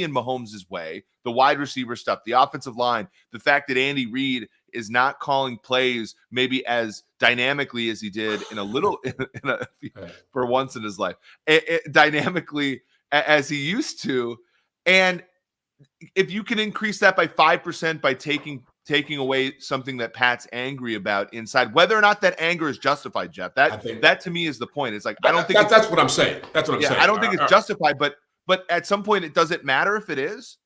in Mahomes' way, the wide receiver stuff, the offensive line, the fact that Andy Reid is not calling plays maybe as dynamically as he did for once in his life, dynamically as he used to. And if you can increase that by 5% by taking away something that Pat's angry about inside, whether or not that anger is justified, Jeff, that to me is the point. It's like, I don't think that's what I'm saying. That's what I'm saying. I don't think it's justified, but at some point it doesn't matter if it is.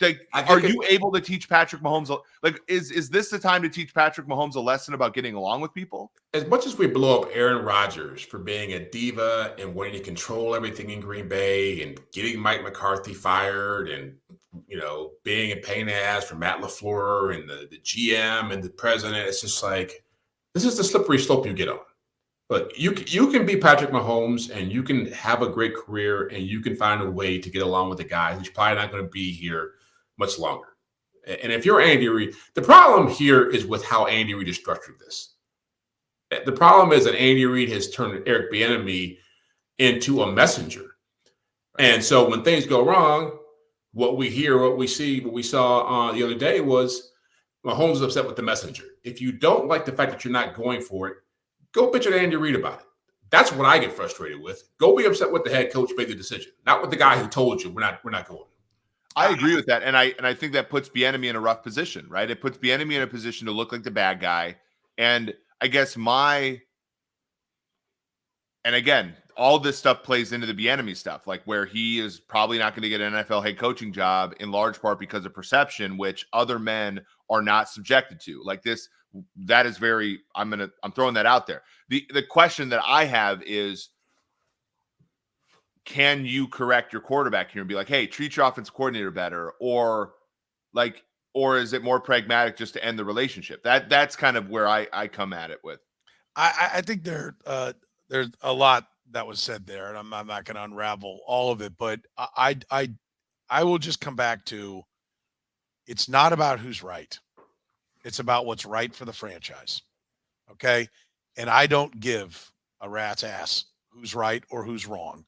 Like, are you able to teach Patrick Mahomes? Like, is this the time to teach Patrick Mahomes a lesson about getting along with people? As much as we blow up Aaron Rodgers for being a diva and wanting to control everything in Green Bay and getting Mike McCarthy fired and being a pain in the ass for Matt LaFleur and the GM and the president, it's just like this is the slippery slope you get on. But you can be Patrick Mahomes and you can have a great career and you can find a way to get along with a guy who's probably not going to be here much longer. And if you're Andy Reid, the problem here is with how Andy Reid has structured this. The problem is that Andy Reid has turned Eric Bieniemy into a messenger. And so when things go wrong, what we hear, what we see, what we saw the other day was Mahomes is upset with the messenger. If you don't like the fact that you're not going for it, go bitch at Andy Reid about it. That's what I get frustrated with. Go be upset with the head coach made the decision, not with the guy who told you we're not going. I agree with that, and I think that puts Bieniemy in a rough position, right? It puts Bieniemy in a position to look like the bad guy. And I guess my And again, all this stuff plays into the Bieniemy stuff, like where he is probably not going to get an NFL head coaching job in large part because of perception, which other men are not subjected to. Like this, that is very. I'm throwing that out there. The question that I have is, can you correct your quarterback here and be like, hey, treat your offensive coordinator better, or is it more pragmatic just to end the relationship? That's kind of where I come at it with. I think there's a lot that was said there, and I'm not going to unravel all of it, but I will just come back to, it's not about who's right. It's about what's right for the franchise. Okay. And I don't give a rat's ass who's right or who's wrong.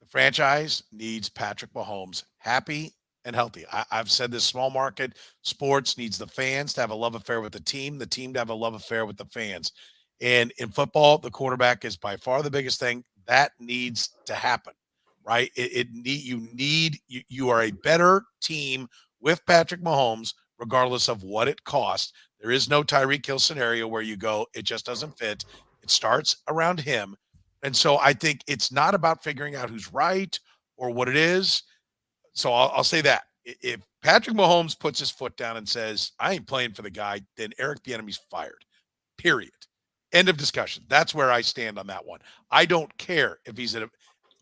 The franchise needs Patrick Mahomes happy and healthy. I've said this, small market sports needs the fans to have a love affair with the team to have a love affair with the fans. And in football, the quarterback is by far the biggest thing that needs to happen, right? You are a better team with Patrick Mahomes, regardless of what it costs. There is no Tyreek Hill scenario where you go, it just doesn't fit. It starts around him. And so I think it's not about figuring out who's right or what it is. So I'll say that. If Patrick Mahomes puts his foot down and says, I ain't playing for the guy, then Eric Bieniemy's fired, period. End of discussion. That's where I stand on that one. I don't care if he's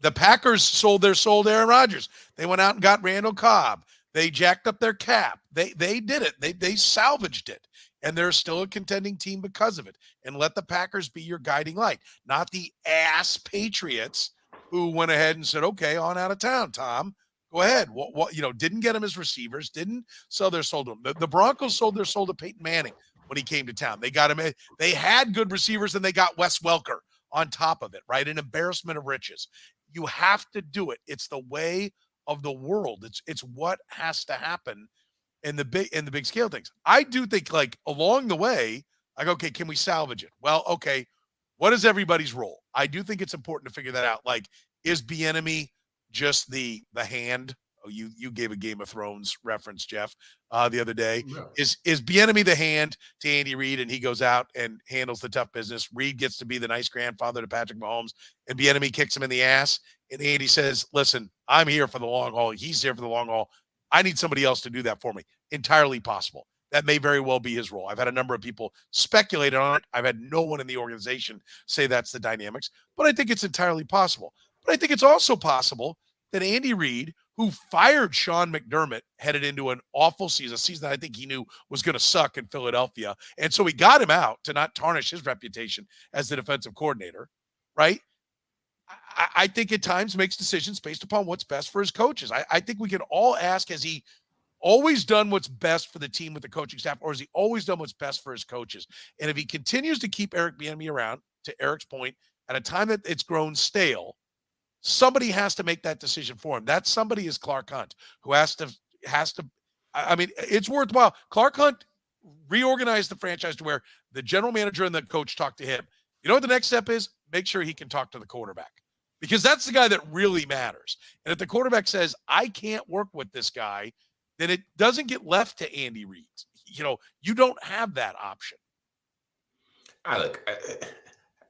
the Packers sold Aaron Rodgers. They went out and got Randall Cobb. They jacked up their cap. They did it. They salvaged it. And they're still a contending team because of it. And let the Packers be your guiding light, not the ass Patriots who went ahead and said, okay, on out of town, Tom. Go ahead. What didn't get him as receivers, didn't sell their soul to him. The Broncos sold their soul to Peyton Manning when he came to town. They got him. They had good receivers, and they got Wes Welker on top of it, right? An embarrassment of riches. You have to do it. It's the way of the world. It's what has to happen in the big scale things. I do think, like, along the way, I go, okay, can we salvage it? Well, okay, what is everybody's role? I do think it's important to figure that out. Like, is Bieniemy just the hand? Oh, you gave a Game of Thrones reference, Jeff, the other day. Yeah. Is Bieniemy the hand to Andy Reid, and he goes out and handles the tough business? Reid gets to be the nice grandfather to Patrick Mahomes, and Bieniemy kicks him in the ass. And Andy says, listen, I'm here for the long haul. He's here for the long haul. I need somebody else to do that for me. Entirely possible. That may very well be his role. I've had a number of people speculate on it. I've had no one in the organization say that's the dynamics, but I think it's entirely possible. But I think it's also possible that Andy Reid, who fired Sean McDermott, headed into an awful season, a season that I think he knew was going to suck in Philadelphia. And so he got him out to not tarnish his reputation as the defensive coordinator, right? I think at times makes decisions based upon what's best for his coaches. I think we can all ask, has he always done what's best for the team with the coaching staff, or has he always done what's best for his coaches? And if he continues to keep Eric Bieniemy around, to Eric's point, at a time that it's grown stale, somebody has to make that decision for him. That somebody is Clark Hunt, who has to. I mean, it's worthwhile. Clark Hunt reorganized the franchise to where the general manager and the coach talk to him. You know what the next step is? Make sure he can talk to the quarterback, because that's the guy that really matters. And if the quarterback says, I can't work with this guy, then it doesn't get left to Andy Reid. You don't have that option. I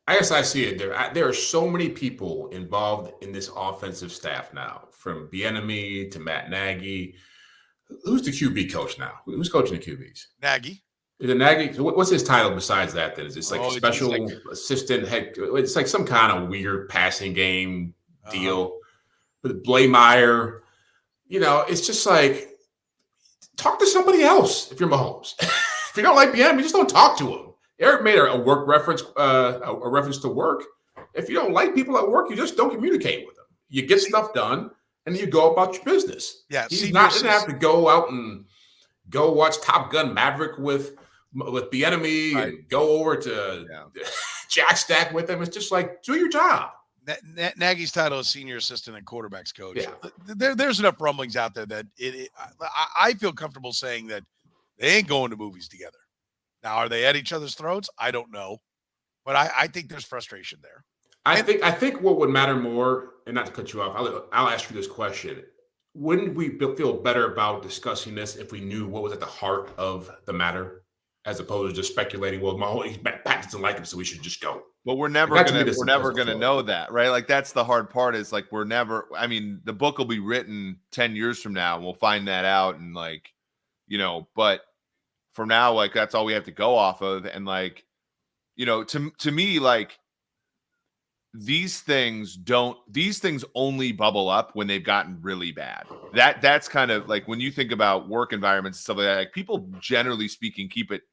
guess I see it there. There are so many people involved in this offensive staff now, from Bieniemy to Matt Nagy. Who's the QB coach now? Who's coaching the QBs? Nagy. Is it Nagy? What's his title besides that? Then is it like special assistant head? It's like some kind of weird passing game deal with Blameyer. It's just like, talk to somebody else if you're Mahomes. If you don't like Bieniemy, just don't talk to him. Eric made a work reference, a reference to work. If you don't like people at work, you just don't communicate with them. You get stuff done, and you go about your business. Yeah, he doesn't have to go out and go watch Top Gun Maverick with Bieniemy and go over to Jack Stack with him. It's just like, do your job. Nagy's title is senior assistant and quarterbacks coach. Yeah. There's enough rumblings out there that I feel comfortable saying that they ain't going to movies together. Now, are they at each other's throats? I don't know, but I think there's frustration there. I think what would matter more, and not to cut you off, I'll ask you this question: wouldn't we feel better about discussing this if we knew what was at the heart of the matter? as opposed to just speculating. Well, Pat doesn't like him, so we should just go. But we're never gonna know that, right? Like that's the hard part. Is like we're never. I mean, the book will be written 10 years from now, and we'll find that out, and like, But for now, like that's all we have to go off of, and like, to me, like these things only bubble up when they've gotten really bad. That's kind of like when you think about work environments and stuff like that. Like people, generally speaking, keep it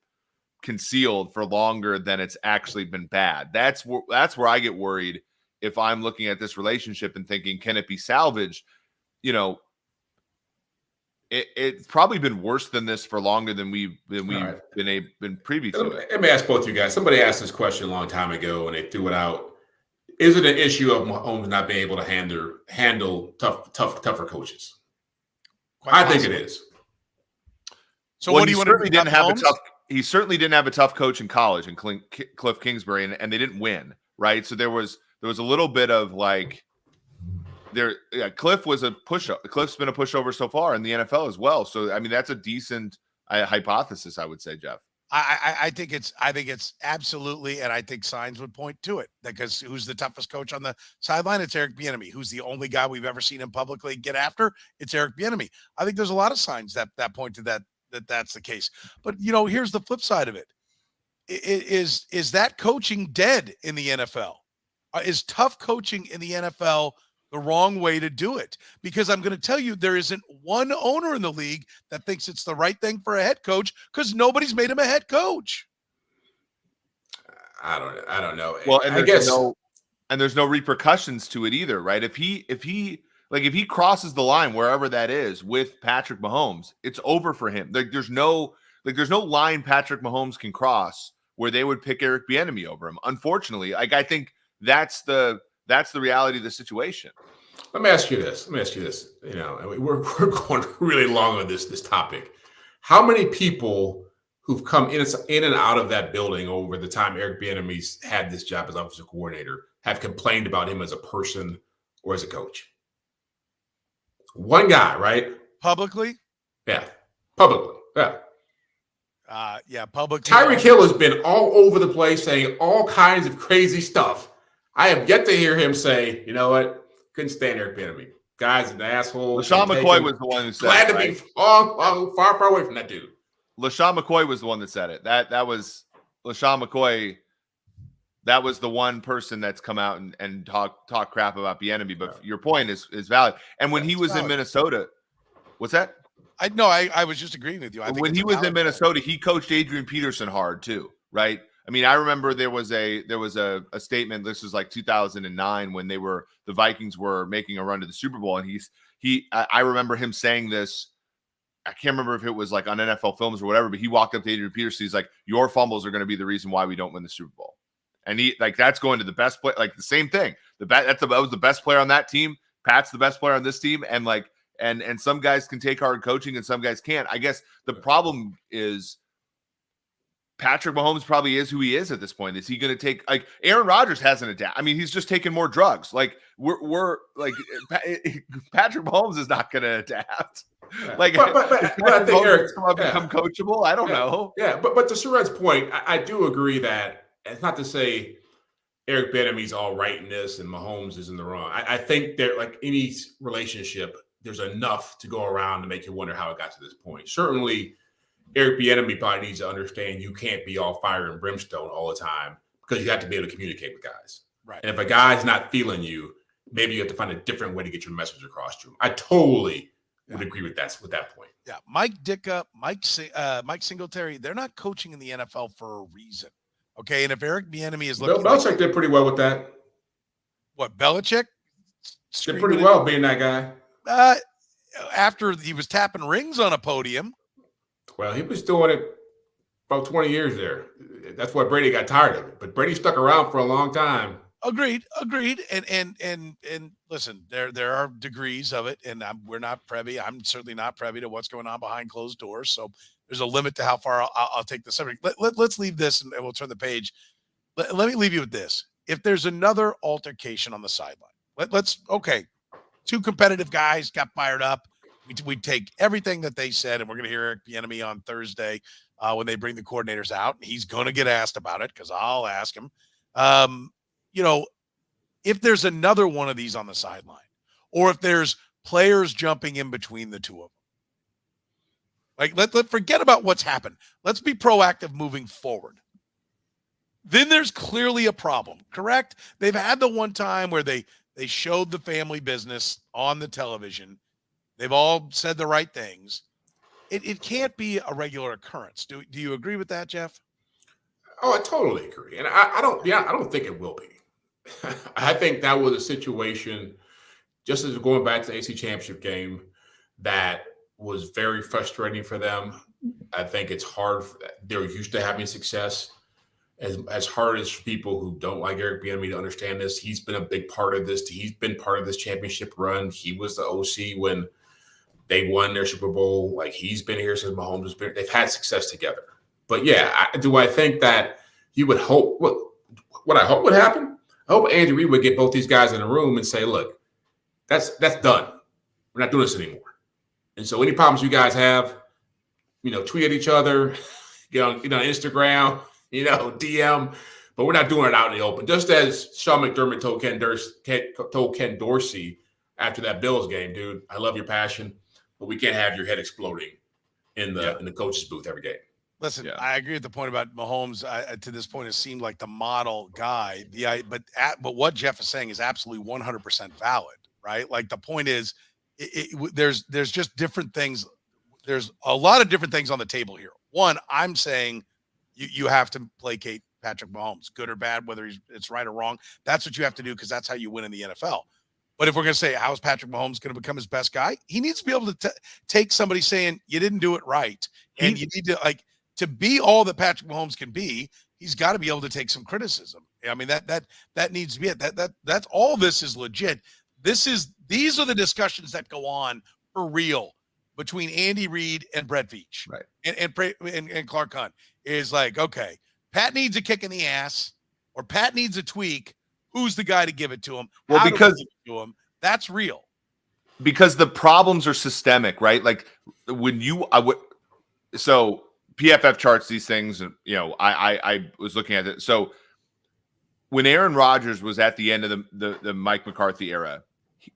concealed for longer than it's actually been bad. That's where I get worried if I'm looking at this relationship and thinking, can it be salvaged? It's probably been worse than this for longer than we've been privy to. Let me ask both of you guys. Somebody asked this question a long time ago, and they threw it out. Is it an issue of Mahomes not being able to handle tougher coaches? I think it is. So what do you want to do? He certainly didn't have a tough coach in college in Cliff Kingsbury, and they didn't win, right? So there was a little bit of like Cliff was a pushover. Cliff's been a pushover so far in the NFL as well. So I mean that's a decent hypothesis, I would say, Jeff. I think it's absolutely, and I think signs would point to it, because who's the toughest coach on the sideline? It's Eric Bieniemy. Who's the only guy we've ever seen him publicly get after? It's Eric Bieniemy. I think there's a lot of signs that point to that's the case. But here's the flip side of it. Is that coaching dead in the NFL? Is tough coaching in the NFL the wrong way to do it? Because I'm going to tell you, there isn't one owner in the league that thinks it's the right thing for a head coach, because nobody's made him a head coach. I don't know. Well, and there's no repercussions to it either, right? If he crosses the line wherever that is with Patrick Mahomes, it's over for him. There's no line Patrick Mahomes can cross where they would pick Eric Bieniemy over him. Unfortunately, I think that's the reality of the situation. Let me ask you this. We're going really long on this topic. How many people who've come in and out of that building over the time Eric Bieniemy's had this job as offensive coordinator have complained about him as a person or as a coach? One guy, right? Publicly? Yeah. Publicly. Yeah. Publicly. Tyreek Hill has been all over the place saying all kinds of crazy stuff. I have yet to hear him say, you know what? Couldn't stand Eric Bieniemy. Guy's an asshole. LaShawn McCoy was the one who said it. Glad to be far away from that dude. LaShawn McCoy was the one that said it. That was LaShawn McCoy. That was the one person that's come out and talk crap about Bieniemy. But your point is valid. And when he was in Minnesota, what's that? I was just agreeing with you. When he was in Minnesota, he coached Adrian Peterson hard too, right? I mean, I remember there was a statement. This was like 2009 when the Vikings were making a run to the Super Bowl, and I remember him saying this. I can't remember if it was like on NFL Films or whatever, but he walked up to Adrian Peterson. He's like, "Your fumbles are going to be the reason why we don't win the Super Bowl," and that's going to the best play. Like the same thing. That was the best player on that team. Pat's the best player on this team, and and some guys can take hard coaching and some guys can't. I guess the problem is Patrick Mahomes probably is who he is at this point. Is he going to take Aaron Rodgers hasn't adapted? I mean, he's just taken more drugs. Like we're like Patrick Mahomes is not going to adapt. But I think Eric become coachable. I don't know. Yeah, but to Soren's point, I do agree that it's not to say Eric Bieniemy's all right in this and Mahomes is in the wrong. I think that like any relationship, there's enough to go around to make you wonder how it got to this point. Certainly, Eric Bieniemy probably needs to understand you can't be all fire and brimstone all the time because you have to be able to communicate with guys. Right. And if a guy's not feeling you, maybe you have to find a different way to get your message across to him. I totally would agree with that point. Yeah. Mike Ditka, Mike Singletary, they're not coaching in the NFL for a reason. Okay. And if Eric Bieniemy is looking, Belichick did pretty well with that. What, Belichick? Did pretty well being that guy. After he was tapping rings on a podium. Well, he was doing it about 20 years there. That's why Brady got tired of it. But Brady stuck around for a long time. Agreed. And listen, there are degrees of it, and we're not privy. I'm certainly not privy to what's going on behind closed doors. So there's a limit to how far I'll take the subject. Let's leave this and we'll turn the page. Let me leave you with this. If there's another altercation on the sideline, let's two competitive guys got fired up. We take everything that they said, and we're going to hear Eric Bieniemy on Thursday when they bring the coordinators out. He's going to get asked about it because I'll ask him. If there's another one of these on the sideline, or if there's players jumping in between the two of them, like let forget about what's happened. Let's be proactive moving forward. Then there's clearly a problem, correct? They've had the one time where they showed the family business on the television. They've all said the right things. It can't be a regular occurrence. Do you agree with that, Jeff? Oh, I totally agree. And I don't think it will be. I think that was a situation, just as going back to the AC Championship game, that was very frustrating for them. I think it's hard. They're used to having success. As hard as people who don't like Eric Bieniemy to understand this, he's been a big part of this. He's been part of this championship run. He was the OC when they won their Super Bowl. Like, he's been here since Mahomes has been. They've had success together. But yeah, do I think that you would hope? What I hope would happen? I hope Andy Reid would get both these guys in a room and say, "Look, that's done. We're not doing this anymore." And so, any problems you guys have, tweet at each other, get on Instagram, DM, but we're not doing it out in the open. Just as Sean McDermott told Ken Dorsey after that Bills game, dude, I love your passion, but we can't have your head exploding in the coach's booth every game. Listen, I agree with the point about Mahomes. To this point, it seemed like the model guy. But what Jeff is saying is absolutely 100% valid, right? Like, the point is, there's just different things. There's a lot of different things on the table here. One, I'm saying you have to placate Patrick Mahomes, good or bad, whether it's right or wrong. That's what you have to do, because that's how you win in the NFL. But if we're going to say, how is Patrick Mahomes going to become his best guy? He needs to be able to take somebody saying, you didn't do it right. And you need to be all that Patrick Mahomes can be, he's got to be able to take some criticism. I mean, that needs to be it. That's all. This is legit. These are the discussions that go on for real between Andy Reid and Brett Veach, right? And Clark Hunt is like, okay, Pat needs a kick in the ass, or Pat needs a tweak. Who's the guy to give it to him? Well, because that's real. Because the problems are systemic, right? Like, when so PFF charts these things, and I was looking at it. So when Aaron Rodgers was at the end of the Mike McCarthy era,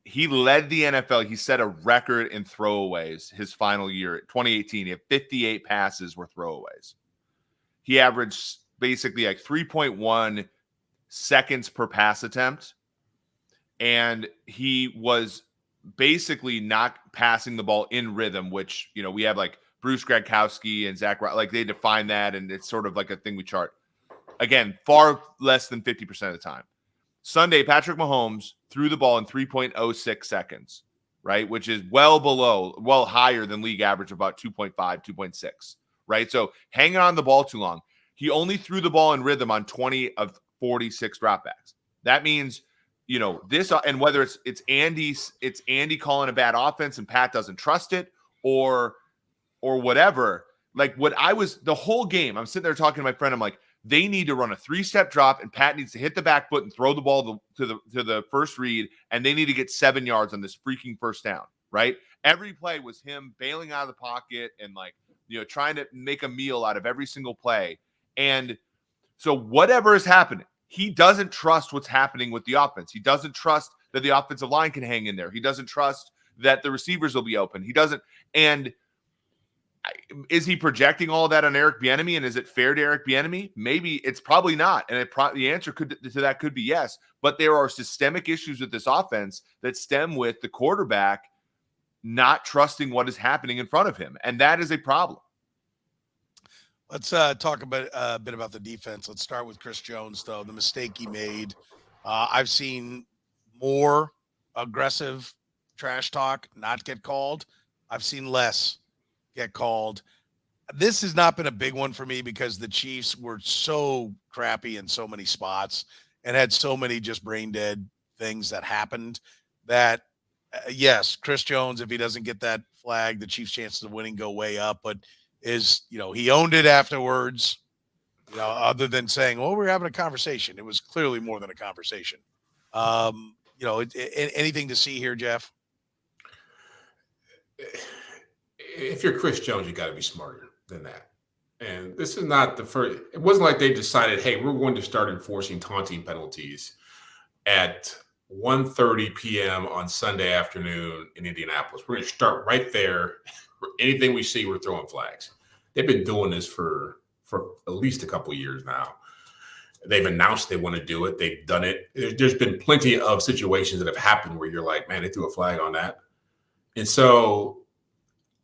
he led the NFL. He set a record in throwaways his final year, 2018. He had 58 passes were throwaways. He averaged basically like 3.1 seconds per pass attempt, and he was basically not passing the ball in rhythm, which we have like Bruce Gradkowski and Zach, like, they define that, and it's sort of like a thing we chart. Again, far less than 50% of the time. Sunday, Patrick Mahomes threw the ball in 3.06 seconds, right? Which is well higher than league average, about 2.5, 2.6, right? So hanging on the ball too long. He only threw the ball in rhythm on 20 of 46 dropbacks. That means, this, and whether it's Andy calling a bad offense and Pat doesn't trust it, or whatever. Like, the whole game, I'm sitting there talking to my friend. I'm like, they need to run a 3-step drop, and Pat needs to hit the back foot and throw the ball to the first read, and they need to get 7 yards on this freaking first down, right? Every play was him bailing out of the pocket and, like, trying to make a meal out of every single play. And so whatever is happening, he doesn't trust what's happening with the offense. He doesn't trust that the offensive line can hang in there. He doesn't trust that the receivers will be open. He doesn't. And is he projecting all of that on Eric Bieniemy? And is it fair to Eric Bieniemy? Maybe. It's probably not. And the answer to that could be yes. But there are systemic issues with this offense that stem with the quarterback not trusting what is happening in front of him. And that is a problem. Let's talk a bit about the defense. Let's start with Chris Jones, though. The mistake he made. I've seen more aggressive trash talk not get called. I've seen less get called. This has not been a big one for me because the Chiefs were so crappy in so many spots and had so many just brain dead things that happened that, yes, Chris Jones, if he doesn't get that flag, the Chiefs' chances of winning go way up. But he owned it afterwards, other than saying, well, we're having a conversation. It was clearly more than a conversation. Anything to see here, Jeff? If you're Chris Jones, you got to be smarter than that. And this is not the first. It wasn't like they decided, hey, we're going to start enforcing taunting penalties at 1:30 p.m. on Sunday afternoon in Indianapolis. We're going to start right there. Anything we see, we're throwing flags. They've been doing this for at least a couple of years now. They've announced they want to do it. They've done it. There's been plenty of situations that have happened where you're like, man, they threw a flag on that. And so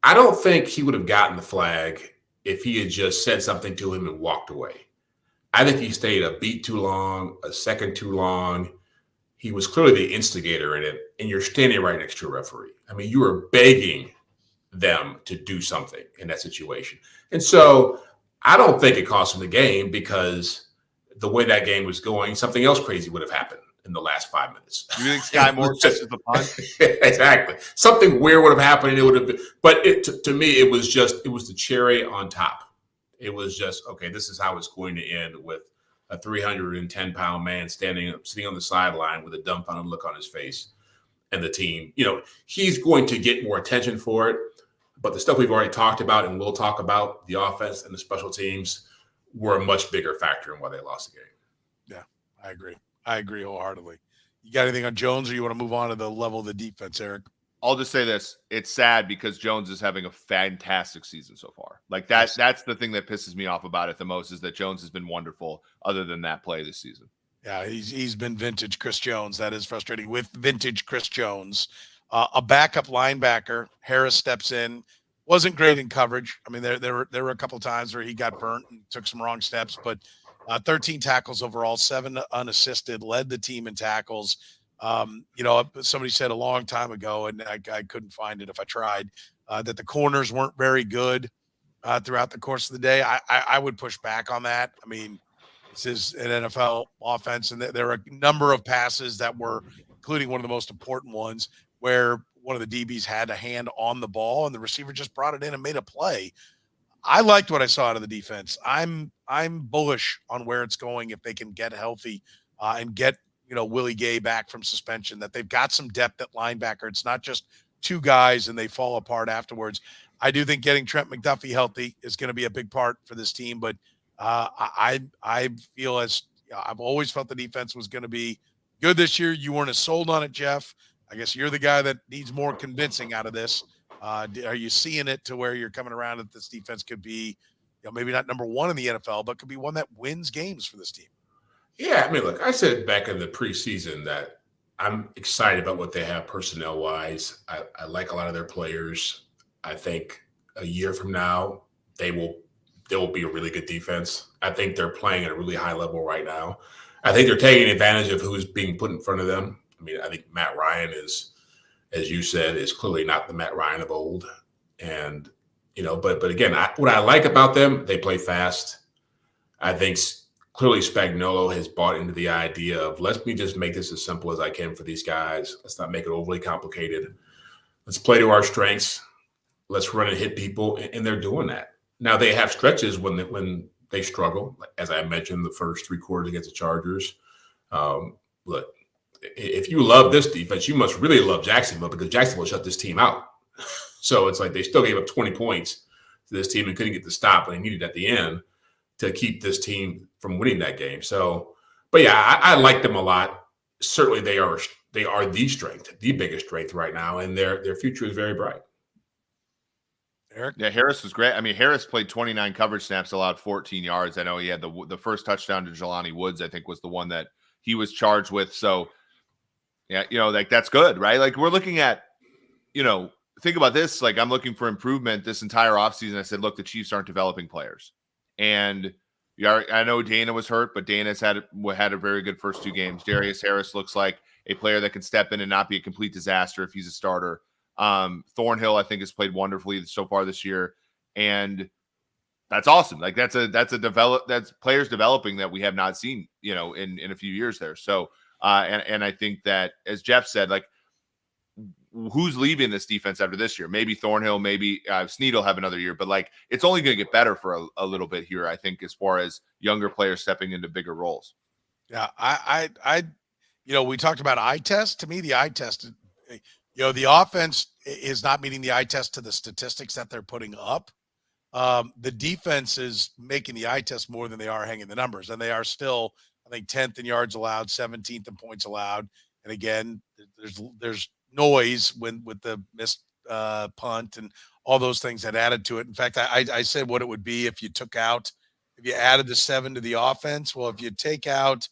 I don't think he would have gotten the flag if he had just said something to him and walked away. I think he stayed a beat too long, a second too long. He was clearly the instigator in it, and you're standing right next to a referee. I mean, you were begging them to do something in that situation. And so I don't think it cost him the game, because the way that game was going, something else crazy would have happened in the last 5 minutes. You think Sky Moore catches the punt? Exactly. Something weird would have happened, and it would have been. But to me, it was the cherry on top. It was just, okay, this is how it's going to end, with a 310-pound man sitting on the sideline with a dumbfounded look on his face, and the team. He's going to get more attention for it. But the stuff we've already talked about and we'll talk about, the offense and the special teams, were a much bigger factor in why they lost the game. Yeah, I agree wholeheartedly. You got anything on Jones, or you want to move on to the level of the defense, Eric? I'll just say this. It's sad because Jones is having a fantastic season so far. Like that's the thing that pisses me off about it the most, is that Jones has been wonderful other than that play this season. Yeah, he's been vintage Chris Jones. That is frustrating with vintage Chris Jones. A backup linebacker, Harris, steps in. Wasn't great in coverage. I mean, there were a couple of times where he got burnt and took some wrong steps, but 13 tackles overall, 7 unassisted, led the team in tackles. Somebody said a long time ago, and I couldn't find it if I tried, that the corners weren't very good throughout the course of the day. I would push back on that. I mean, this is an NFL offense, and there are a number of passes that were, including one of the most important ones, where one of the DBs had a hand on the ball and the receiver just brought it in and made a play. I liked what I saw out of the defense. I'm bullish on where it's going if they can get healthy and get Willie Gay back from suspension, that they've got some depth at linebacker. It's not just 2 guys and they fall apart afterwards. I do think getting Trent McDuffie healthy is going to be a big part for this team, but I feel I've always felt the defense was going to be good this year. You weren't as sold on it, Jeff. I guess you're the guy that needs more convincing out of this. Are you seeing it to where you're coming around that this defense could be, maybe not number 1 in the NFL, but could be one that wins games for this team? Yeah, I mean, look, I said back in the preseason that I'm excited about what they have personnel-wise. I like a lot of their players. I think a year from now, they will be a really good defense. I think they're playing at a really high level right now. I think they're taking advantage of who's being put in front of them. I mean, I think Matt Ryan is, as you said, is clearly not the Matt Ryan of old. And, but again, what I like about them, they play fast. I think clearly Spagnuolo has bought into the idea of, let me just make this as simple as I can for these guys. Let's not make it overly complicated. Let's play to our strengths. Let's run and hit people. And they're doing that. Now, they have stretches when they struggle. As I mentioned, the first 3 quarters against the Chargers. Look, if you love this defense, you must really love Jacksonville, because Jacksonville shut this team out. So it's like they still gave up 20 points to this team and couldn't get the stop, and they needed at the end to keep this team from winning that game. So, but yeah, I like them a lot. Certainly they are the strength, the biggest strength right now, and their future is very bright. Eric? Yeah, Harris was great. I mean, Harris played 29 coverage snaps, allowed 14 yards. I know he had the first touchdown to Jelani Woods, I think, was the one that he was charged with. So, yeah, that's good, right? Like, we're looking at, think about this. Like, I'm looking for improvement this entire offseason. I said, look, the Chiefs aren't developing players. And I know Dana was hurt, but Dana's had a very good first 2 games. Darius Harris looks like a player that can step in and not be a complete disaster if he's a starter. Thornhill, I think, has played wonderfully so far this year, and that's awesome. Like that's players developing that we have not seen, in a few years there. So, and I think that, as Jeff said, like, who's leaving this defense after this year? Maybe Thornhill, maybe Snead will have another year, but like, it's only going to get better for a little bit here, I think, as far as younger players stepping into bigger roles. Yeah, we talked about eye test. To me, the eye test, the offense is not meeting the eye test to the statistics that they're putting up. the defense is making the eye test more than they are hanging the numbers. And they are still, I think, 10th in yards allowed, 17th in points allowed. And again, there's noise with the missed punt and all those things that added to it. In fact, I said what it would be if you added the 7 to the offense. Well, if you take out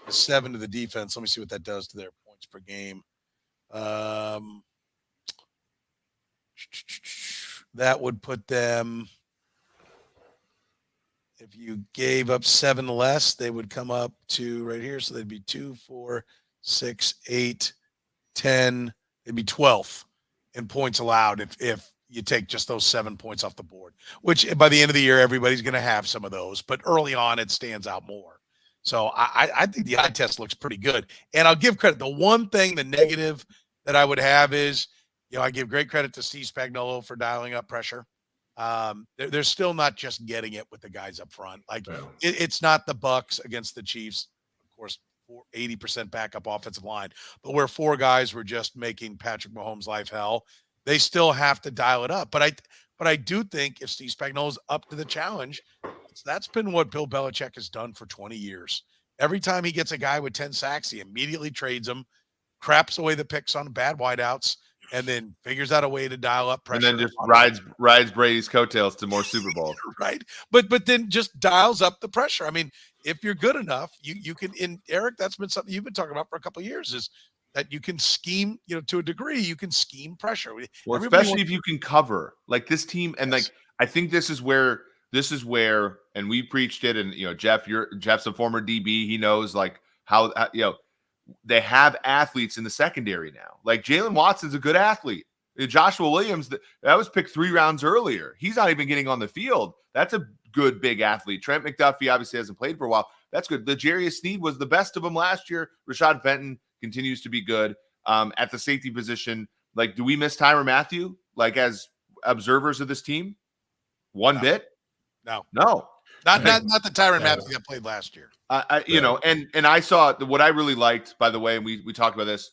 the 7 to the defense, let me see what that does to their points per game. That would put them, if you gave up 7 less, they would come up to right here. So they'd be 2, 4, 6, 8, 10. They'd be 12th in points allowed if you take just those 7 points off the board, which by the end of the year, everybody's going to have some of those. But early on, it stands out more. So I think the eye test looks pretty good. And I'll give credit. The one thing, the negative that I would have is, I give great credit to Steve Spagnuolo for dialing up pressure. They're still not just getting it with the guys up front. Like it's not the Bucs against the Chiefs, of course, 80% backup offensive line, but where 4 guys were just making Patrick Mahomes' life hell. They still have to dial it up. But I do think if Steve Spagnuolo's up to the challenge, that's been what Bill Belichick has done for 20 years. Every time he gets a guy with 10 sacks, he immediately trades him, craps away the picks on bad wideouts, and then figures out a way to dial up pressure. And then just rides Brady's coattails to more Super Bowls. Right. But then just dials up the pressure. I mean, if you're good enough, you can, in Eric, that's been something you've been talking about for a couple of years, is that you can scheme, to a degree, you can scheme pressure. Well, especially if you can cover like this team. And like, I think this is where, and we preached it. And, Jeff's a former DB. He knows like how, they have athletes in the secondary now. Like Jalen Watson's a good athlete. Joshua Williams, that was picked 3 rounds earlier. He's not even getting on the field. That's a good big athlete. Trent McDuffie obviously hasn't played for a while. That's good. L'Jarius Sneed was the best of them last year. Rashad Benton continues to be good. At the safety position, like, do we miss Tyrann Mathieu? Like, as observers of this team, one bit? No. Not the Tyrann Mathieu that played last year. And I saw what I really liked, by the way, and we talked about this.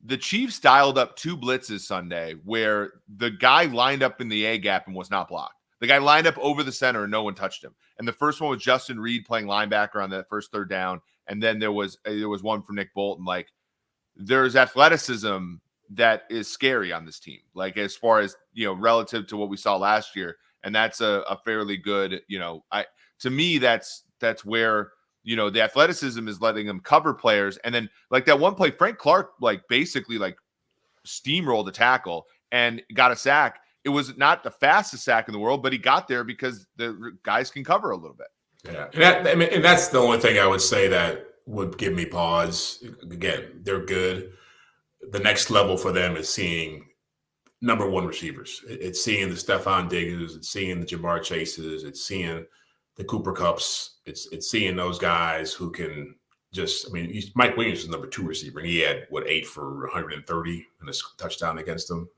The Chiefs dialed up 2 blitzes Sunday where the guy lined up in the A gap and was not blocked. The guy lined up over the center and no one touched him. And the first one was Justin Reid playing linebacker on that first 3rd down. And then there was one for Nick Bolton. Like, there's athleticism that is scary on this team. Like, as far as, relative to what we saw last year. And that's a fairly good, to me, that's where, the athleticism is letting them cover players. And then like that one play, Frank Clark, like basically like steamrolled a tackle and got a sack. It was not the fastest sack in the world, but he got there because the guys can cover a little bit. Yeah. And that's the only thing I would say that would give me pause. Again, they're good. The next level for them is seeing number 1 receivers. It's seeing the Stephon Diggs. It's seeing the Jamar Chases. It's seeing the Cooper Kupps. It's seeing those guys who can just, Mike Williams is number 2 receiver, and he had 8 for 130 and a touchdown against them.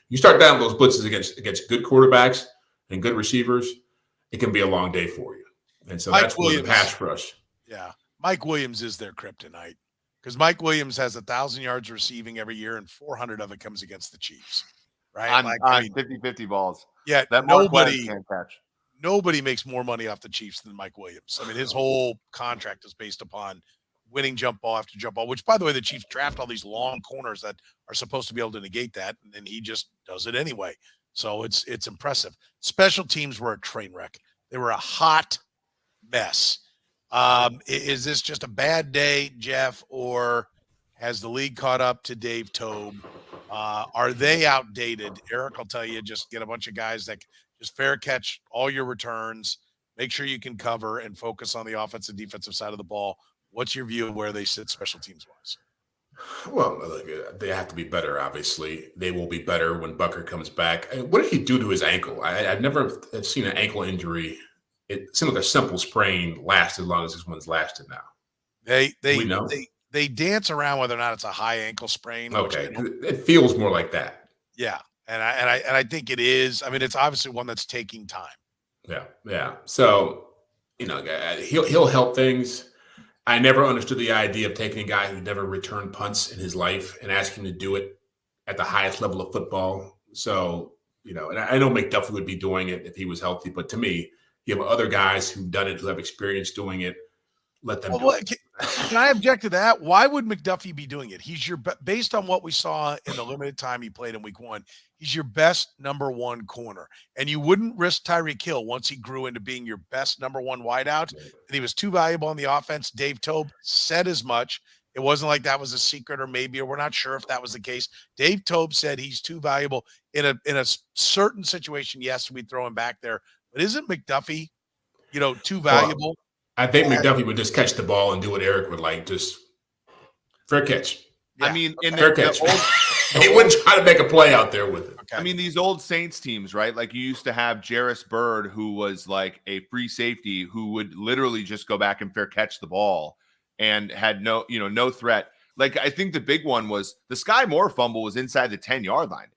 You start down those blitzes against good quarterbacks and good receivers, it can be a long day for you. And so that's where the pass rush. Yeah. Mike Williams is their kryptonite because Mike Williams has 1,000 yards receiving every year and 400 of it comes against the Chiefs, right? On 50-50 balls. Yeah. That nobody can't catch. Nobody makes more money off the Chiefs than Mike Williams. His whole contract is based upon winning jump ball after jump ball, which, by the way, the Chiefs draft all these long corners that are supposed to be able to negate that, and then he just does it anyway. So it's impressive. Special teams were a train wreck. They were a hot mess. Is this just a bad day, Jeff, or has the league caught up to Dave Tobe? Are they outdated? Eric will tell you, just get a bunch of guys that just fair catch all your returns, make sure you can cover and focus on the offensive defensive side of the ball. What's your view of where they sit special teams wise? Well, they have to be better, obviously. They will be better when Bucker comes back. What did he do to his ankle? I've never seen an ankle injury. It seems like a simple sprain last as long as this one's lasted now. They dance around whether or not it's a high ankle sprain. Okay, it feels more like that. Yeah, and I think it is. It's obviously one that's taking time. Yeah. So, he'll help things. I never understood the idea of taking a guy who never returned punts in his life and asking him to do it at the highest level of football. So and I know McDuffie would be doing it if he was healthy, but to me, you have other guys who've done it, who have experience doing it. Let them do it. Can I object to that? Why would McDuffie be doing it? He's based on what we saw in the limited time he played in week 1, he's your best number 1 corner. And you wouldn't risk Tyreek Hill once he grew into being your best number 1 wideout. And he was too valuable on the offense. Dave Toub said as much. It wasn't like that was a secret or we're not sure if that was the case. Dave Toub said he's too valuable in a certain situation. Yes, we'd throw him back there. But isn't McDuffie, too valuable? Well, I think McDuffie would just catch the ball and do what Eric would like, just fair catch. Yeah. I mean, in fair catch. He wouldn't try to make a play out there with it. Okay. I mean, these old Saints teams, right? Like you used to have Jarris Bird, who was like a free safety who would literally just go back and fair catch the ball and had no threat. Like I think the big one was the Sky Moore fumble was inside the 10-yard line.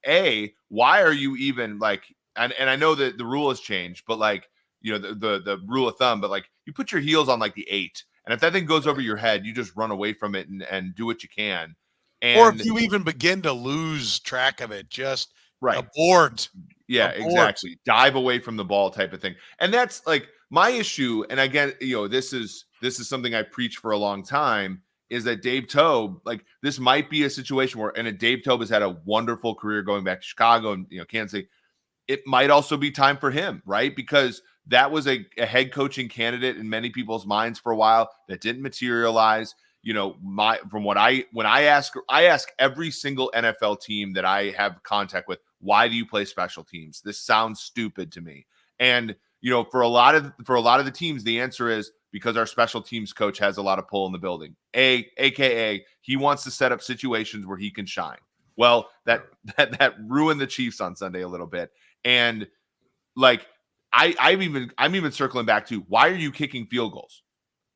Why are you even like? And I know that the rule has changed, but like the rule of thumb, but like you put your heels on like the 8, and if that thing goes over your head, you just run away from it and do what you can. Or if you even begin to lose track of it, just abort. Yeah, exactly. Dive away from the ball type of thing. And that's like my issue. And again, this is something I preach for a long time, is that Dave Toub, like this might be a situation where, and Dave Toub has had a wonderful career going back to Chicago and Kansas City. It might also be time for him, right? Because that was a head coaching candidate in many people's minds for a while that didn't materialize. When I ask every single NFL team that I have contact with, why do you play special teams? This sounds stupid to me. And for a lot of the teams, the answer is because our special teams coach has a lot of pull in the building. AKA he wants to set up situations where he can shine. Well, that ruined the Chiefs on Sunday a little bit. And like I'm even circling back to, why are you kicking field goals?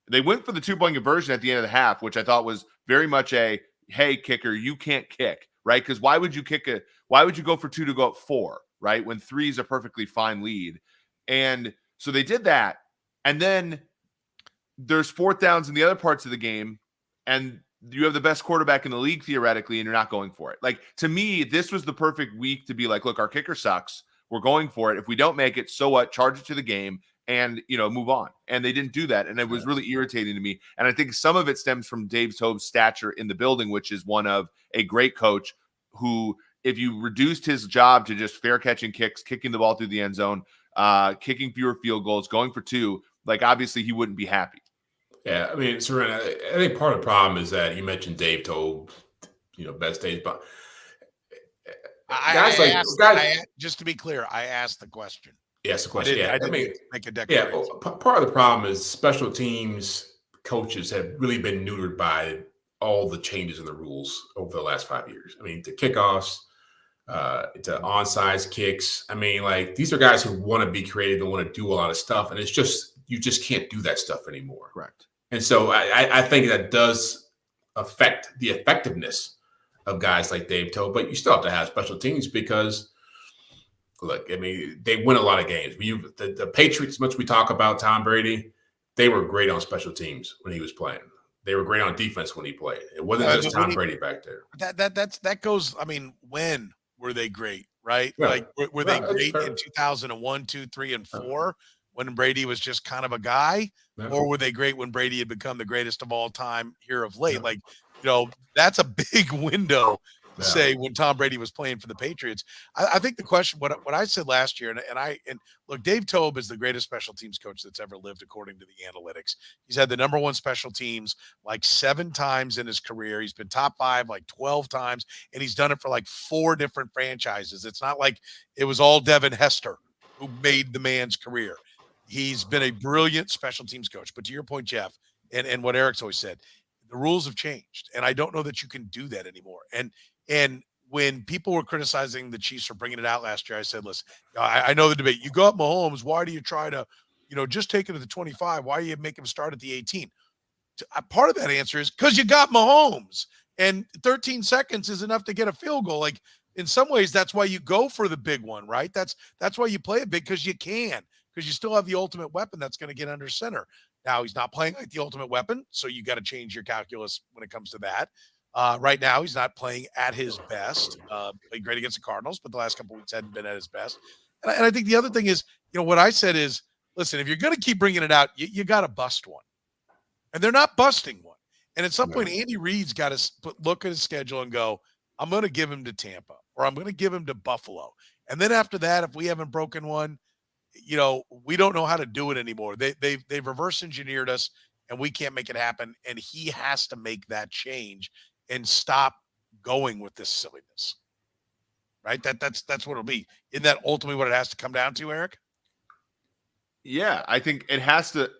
They went for the 2-point conversion at the end of the half, which I thought was very much a, hey, kicker, you can't kick, right? Because why would you go for 2 to go up 4, right? When 3 is a perfectly fine lead. And so they did that. And then there's 4th downs in the other parts of the game, and you have the best quarterback in the league theoretically, and you're not going for it. Like, to me, this was the perfect week to be like, look, our kicker sucks. We're going for it. If we don't make it, so what? Charge it to the game and, move on. And they didn't do that. And it was really irritating to me. And I think some of it stems from Dave Toub's stature in the building, which is one of a great coach who, if you reduced his job to just fair catching kicks, kicking the ball through the end zone, kicking fewer field goals, going for 2, like obviously he wouldn't be happy. Yeah, I mean, Soren, I think part of the problem is that you mentioned Dave Toub, best days, but just to be clear, I asked the question. Yes, the question. I didn't make a declaration. Yeah, part of the problem is special teams coaches have really been neutered by all the changes in the rules over the last 5 years. I mean, the kickoffs, to onside kicks. I mean, like, these are guys who want to be creative and want to do a lot of stuff, and it's just, you just can't do that stuff anymore. Correct. And so I think that does affect the effectiveness of guys like Dave Toub, but you still have to have special teams because, look, I mean, they win a lot of games. The Patriots, as much as we talk about Tom Brady, they were great on special teams when he was playing. They were great on defense when he played. It wasn't just Tom Brady back there. That goes, I mean, when were they great, right? Yeah. Like, were they great in 2001, 2, 3, and 4 when Brady was just kind of a guy? Yeah. Or were they great when Brady had become the greatest of all time here of late? Yeah. Like, that's a big window to say when Tom Brady was playing for the Patriots. I think the question, what I said last year, and look, Dave Toub is the greatest special teams coach that's ever lived, according to the analytics. He's had the number 1 special teams like 7 times in his career. He's been top 5 like 12 times, and he's done it for like 4 different franchises. It's not like it was all Devin Hester who made the man's career. He's been a brilliant special teams coach. But to your point, Jeff, and what Eric's always said, the rules have changed, and I don't know that you can do that anymore. And when people were criticizing the Chiefs for bringing it out last year, I said, listen, I know the debate. You go up Mahomes, why do you try to, just take it to the 25? Why do you make him start at the 18? Part of that answer is because you got Mahomes, and 13 seconds is enough to get a field goal. Like, in some ways, that's why you go for the big one, right? That's why you play it big, because you can, because you still have the ultimate weapon that's going to get under center. Now, he's not playing like the ultimate weapon, so you got to change your calculus when it comes to that. Right now, he's not playing at his best. Played great against the Cardinals, but the last couple weeks hadn't been at his best. And I think the other thing is, what I said is, listen, if you're going to keep bringing it out, you got to bust one. And they're not busting one. And at some point, Andy Reid's got to look at his schedule and go, I'm going to give him to Tampa, or I'm going to give him to Buffalo. And then after that, if we haven't broken one, we don't know how to do it anymore. They've reverse engineered us, and we can't make it happen. And he has to make that change and stop going with this silliness. Right? That's what it'll be. Isn't that ultimately what it has to come down to, Eric? Yeah, I think it has to,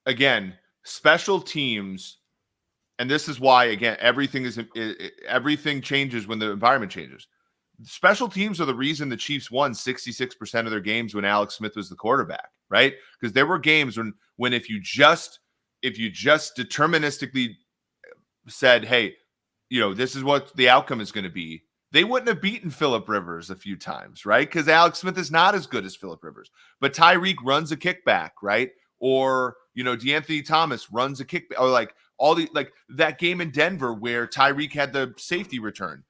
again, special teams, and this is why, again, everything changes when the environment changes. Special teams are the reason the Chiefs won 66% of their games when Alex Smith was the quarterback, right? Because there were games when if you just deterministically said, hey, this is what the outcome is going to be, they wouldn't have beaten Phillip Rivers a few times, right? Because Alex Smith is not as good as Phillip Rivers. But Tyreek runs a kickback, right? Or, DeAnthony Thomas runs a kickback, or that game in Denver where Tyreek had the safety return.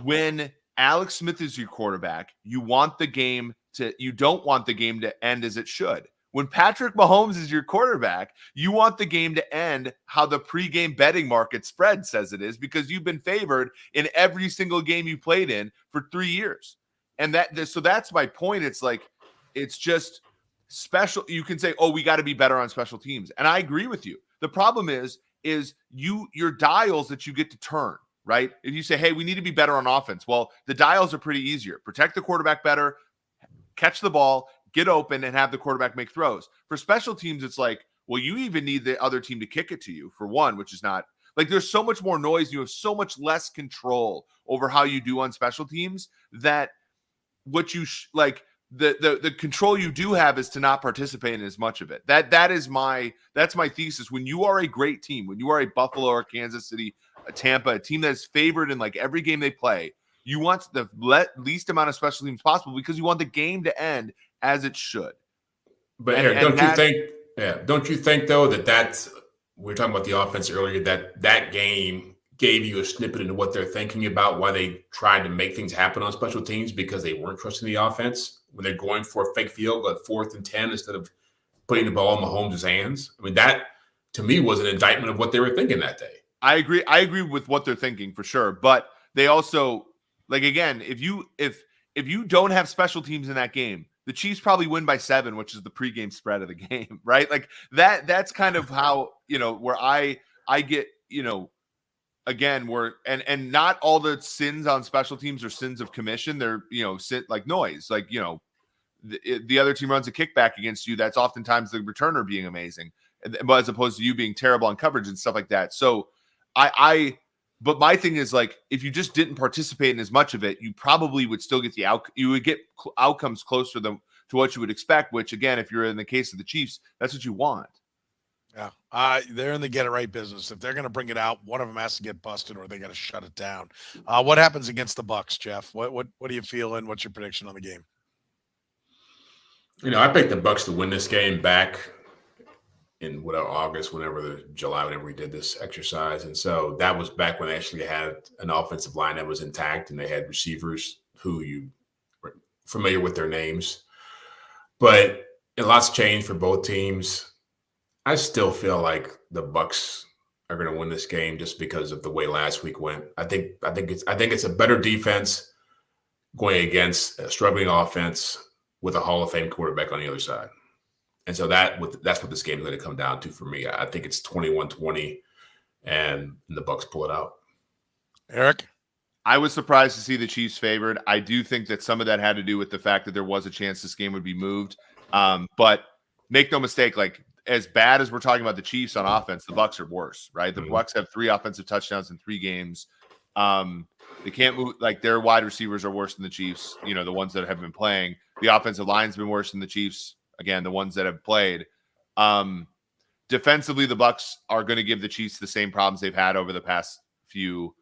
When Alex Smith is your quarterback, you don't want the game to end as it should. When Patrick Mahomes is your quarterback, you want the game to end how the pregame betting market spread says it is, because you've been favored in every single game you played in for 3 years. And so that's my point. It's just special. You can say, oh, we got to be better on special teams. And I agree with you. The problem is your dials that you get to turn, right? If you say, hey, we need to be better on offense. Well, the dials are pretty easier. Protect the quarterback better, catch the ball, get open, and have the quarterback make throws. For special teams, it's well, you even need the other team to kick it to you, for one, which is not there's so much more noise. You have so much less control over how you do on special teams that what you the control you do have is to not participate in as much of it. That's my thesis. When you are a great team, when you are a Buffalo or Kansas City, a Tampa, a team that is favored in every game they play, you want the least amount of special teams possible because you want the game to end as it should. But Eric, don't you think though that we were talking about the offense earlier, that game gave you a snippet into what they're thinking about, why they tried to make things happen on special teams, because they weren't trusting the offense when they're going for a fake field goal at 4th and 10 instead of putting the ball in Mahomes' hands. I mean, that to me was an indictment of what they were thinking that day. I agree with what they're thinking for sure, but they also again, if you don't have special teams in that game, the Chiefs probably win by 7, which is the pregame spread of the game, right? That's kind of how, where I get, again, and not all the sins on special teams are sins of commission. They're, noise, the other team runs a kickback against you. That's oftentimes the returner being amazing, but as opposed to you being terrible on coverage and stuff like that. So but my thing is if you just didn't participate in as much of it, you probably would still get you would get outcomes closer to what you would expect, which again, if you're in the case of the Chiefs, that's what you want. Yeah. They're in the get it right business. If they're going to bring it out, one of them has to get busted or they got to shut it down. What happens against the Bucs, Jeff? What are you feeling? What's your prediction on the game? I picked the Bucs to win this game back in August, July, whenever we did this exercise. And so that was back when they actually had an offensive line that was intact and they had receivers who you were familiar with their names. But a lot's changed for both teams. I still feel like the Bucs are going to win this game just because of the way last week went. I think it's a better defense going against a struggling offense with a Hall of Fame quarterback on the other side. And so that's what this game is going to come down to for me. I think it's 21-20, and the Bucs pull it out. Eric? I was surprised to see the Chiefs favored. I do think that some of that had to do with the fact that there was a chance this game would be moved. But make no mistake, as bad as we're talking about the Chiefs on offense, the Bucs are worse, right? The Bucs have 3 offensive touchdowns in 3 games. They can't move. Their wide receivers are worse than the Chiefs, the ones that have been playing. The offensive line's been worse than the Chiefs. Again, the ones that have played. Defensively, the Bucs are going to give the Chiefs the same problems they've had over the past few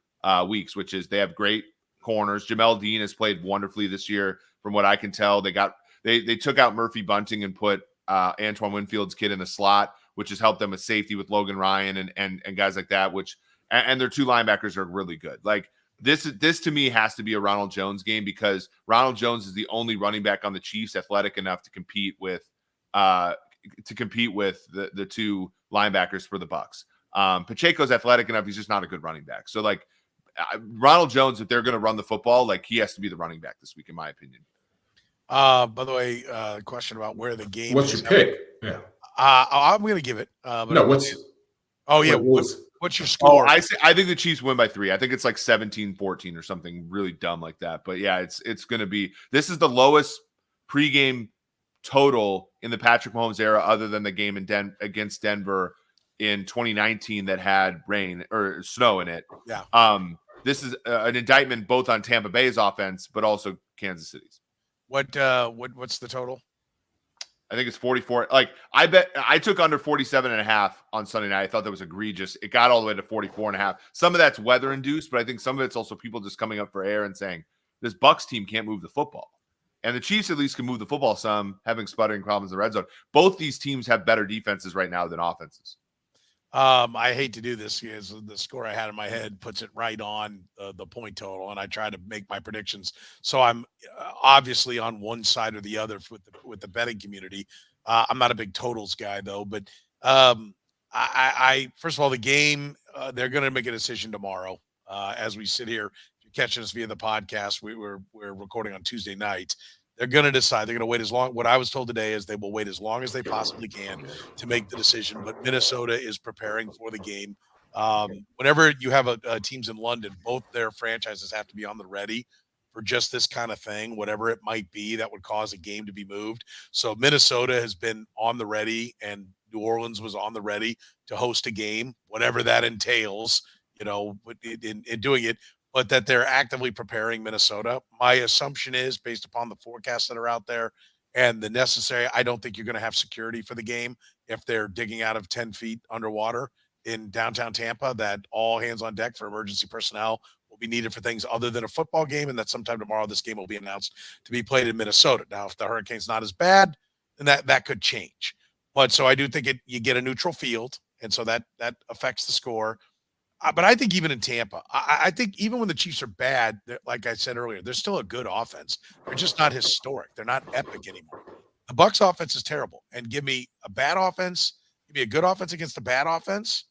weeks, which is they have great corners. Jamel Dean has played wonderfully this year, from what I can tell. They took out Murphy Bunting and put Antoine Winfield's kid in the slot, which has helped them with safety with Logan Ryan and guys like that, and their 2 linebackers are really good. Like this to me has to be a Ronald Jones game because Ronald Jones is the only running back on the Chiefs athletic enough to compete with the 2 linebackers for the Bucs. Pacheco's athletic enough. He's just not a good running back. So like Ronald Jones, if they're going to run the football, like he has to be the running back this week, in my opinion. By the way, question about where the game what's is. Your pick? Yeah. I'm going to give it. What's your score? I think the Chiefs win by 3. I think it's like 17-14 or something really dumb like that. But yeah, it's going to be, this is the lowest pregame total in the Patrick Mahomes era, other than the game against Denver in 2019 that had rain or snow in it. Yeah. This is an indictment both on Tampa Bay's offense, but also Kansas City's. What's the total? I think it's 44. Like I took under 47.5 on Sunday night. I thought that was egregious. It got all the way to 44.5. Some of that's weather induced, but I think some of it's also people just coming up for air and saying this Bucs team can't move the football. And the Chiefs at least can move the football some, having sputtering problems in the red zone. Both these teams have better defenses right now than offenses. I hate to do this because the score I had in my head puts it right on the point total, and I try to make my predictions. So I'm obviously on one side or the other with the betting community. I'm not a big totals guy though, but I first of all, the game they're going to make a decision tomorrow as we sit here. If you're catching us via the podcast, we're recording on Tuesday night. They're going to decide. They're going to wait as long. What I was told today is they will wait as long as they possibly can to make the decision. But Minnesota is preparing for the game. Whenever you have teams in London, both their franchises have to be on the ready for just this kind of thing, whatever it might be that would cause a game to be moved. So Minnesota has been on the ready, and New Orleans was on the ready to host a game, whatever that entails, in doing it. But that they're actively preparing Minnesota. My assumption is, based upon the forecasts that are out there and the necessary, I don't think you're going to have security for the game if they're digging out of 10 feet underwater in downtown Tampa, that all hands on deck for emergency personnel will be needed for things other than a football game, and that sometime tomorrow this game will be announced to be played in Minnesota. Now, if the hurricane's not as bad, then that could change. But so I do think you get a neutral field, and so that affects the score. But I think even in Tampa, I think even when the Chiefs are bad, like I said earlier, they're still a good offense. They're just not historic. They're not epic anymore. The Bucs offense is terrible. And give me a bad offense, give me a good offense against a bad offense.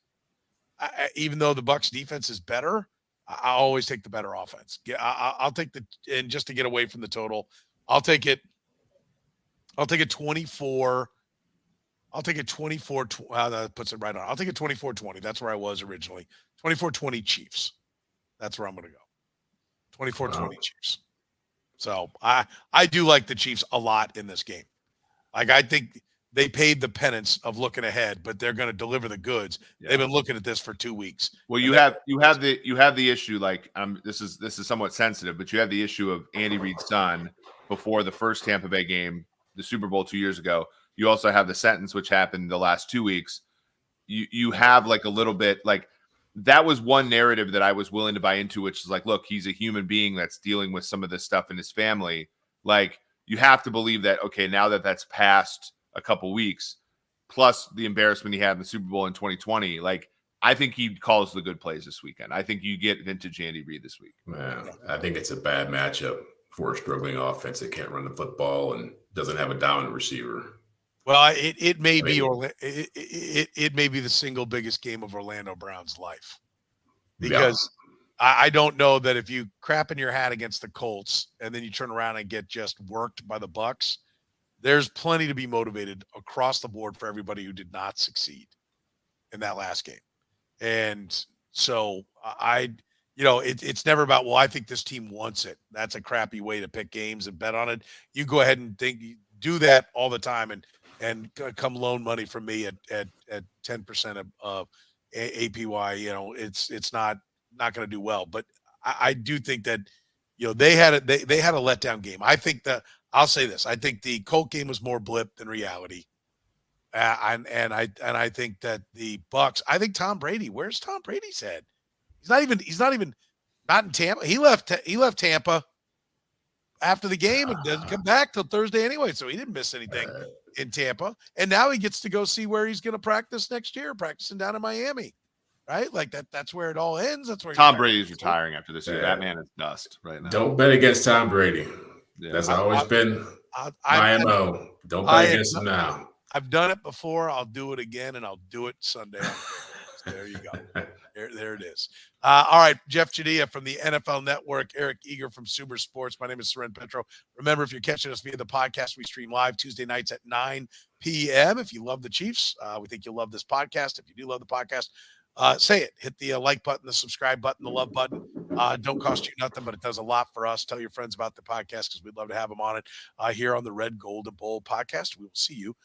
Even though the Bucs defense is better, I always take the better offense. I'll take and just to get away from the total, I'll take it 24. I'll take it 24. That puts it right on. I'll take it 24-20. That's where I was originally. 24-20 Chiefs. That's where I'm going to go. 24-20 Chiefs. So I do like the Chiefs a lot in this game. Like, I think they paid the penance of looking ahead, but they're going to deliver the goods. Yeah. They've been looking at this for 2 weeks. Well, you have the issue. Like, this is somewhat sensitive, but you have the issue of Andy Reid's son before the first Tampa Bay game, the Super Bowl 2 years ago. You also have the sentence, which happened the last 2 weeks. You have like a little bit like that was one narrative that I was willing to buy into, which is like, look, he's a human being that's dealing with some of this stuff in his family. Like, you have to believe that, okay, now that that's passed a couple weeks, plus the embarrassment he had in the Super Bowl in 2020, like, I think he calls the good plays this weekend. I think you get vintage Andy Reid this week. Man, I think it's a bad matchup for a struggling offense that can't run the football and doesn't have a dominant receiver. Well, it may be it may be the single biggest game of Orlando Brown's life, because I don't know that if you crap in your hat against the Colts and then you turn around and get just worked by the Bucs, there's plenty to be motivated across the board for everybody who did not succeed in that last game. And so it's never about, well, I think this team wants it. That's a crappy way to pick games and bet on it. You go ahead and do that all the time and come loan money from me at 10% of APY. It's not going to do well. But I do think that they had a letdown game. I think I'll say this. I think the Colt game was more blip than reality. And I think that the Bucs. I think Tom Brady. Where's Tom Brady's head? He's not even in Tampa. He left Tampa after the game and doesn't come back till Thursday anyway, so he didn't miss anything. in Tampa, and now he gets to go see where he's going to practice next year, practicing down in Miami, right? Like that's where it all ends. That's where Tom Brady's retiring after this year. That man is dust right now. Don't bet against Tom Brady. Yeah. That's always been my MO. Don't bet against him now. I've done it before. I'll do it again, and I'll do it Sunday. There you go. There it is. All right, Jeff Chadiha from the NFL Network, Eric Eager from Super Sports. My name is Soren Petro. Remember, if you're catching us via the podcast, we stream live Tuesday nights at 9 p.m. If you love the Chiefs, we think you'll love this podcast. If you do love the podcast, say it. Hit the like button, the subscribe button, the love button. Don't cost you nothing, but it does a lot for us. Tell your friends about the podcast because we'd love to have them on it here on the Red, Gold, and Bold podcast. We will see you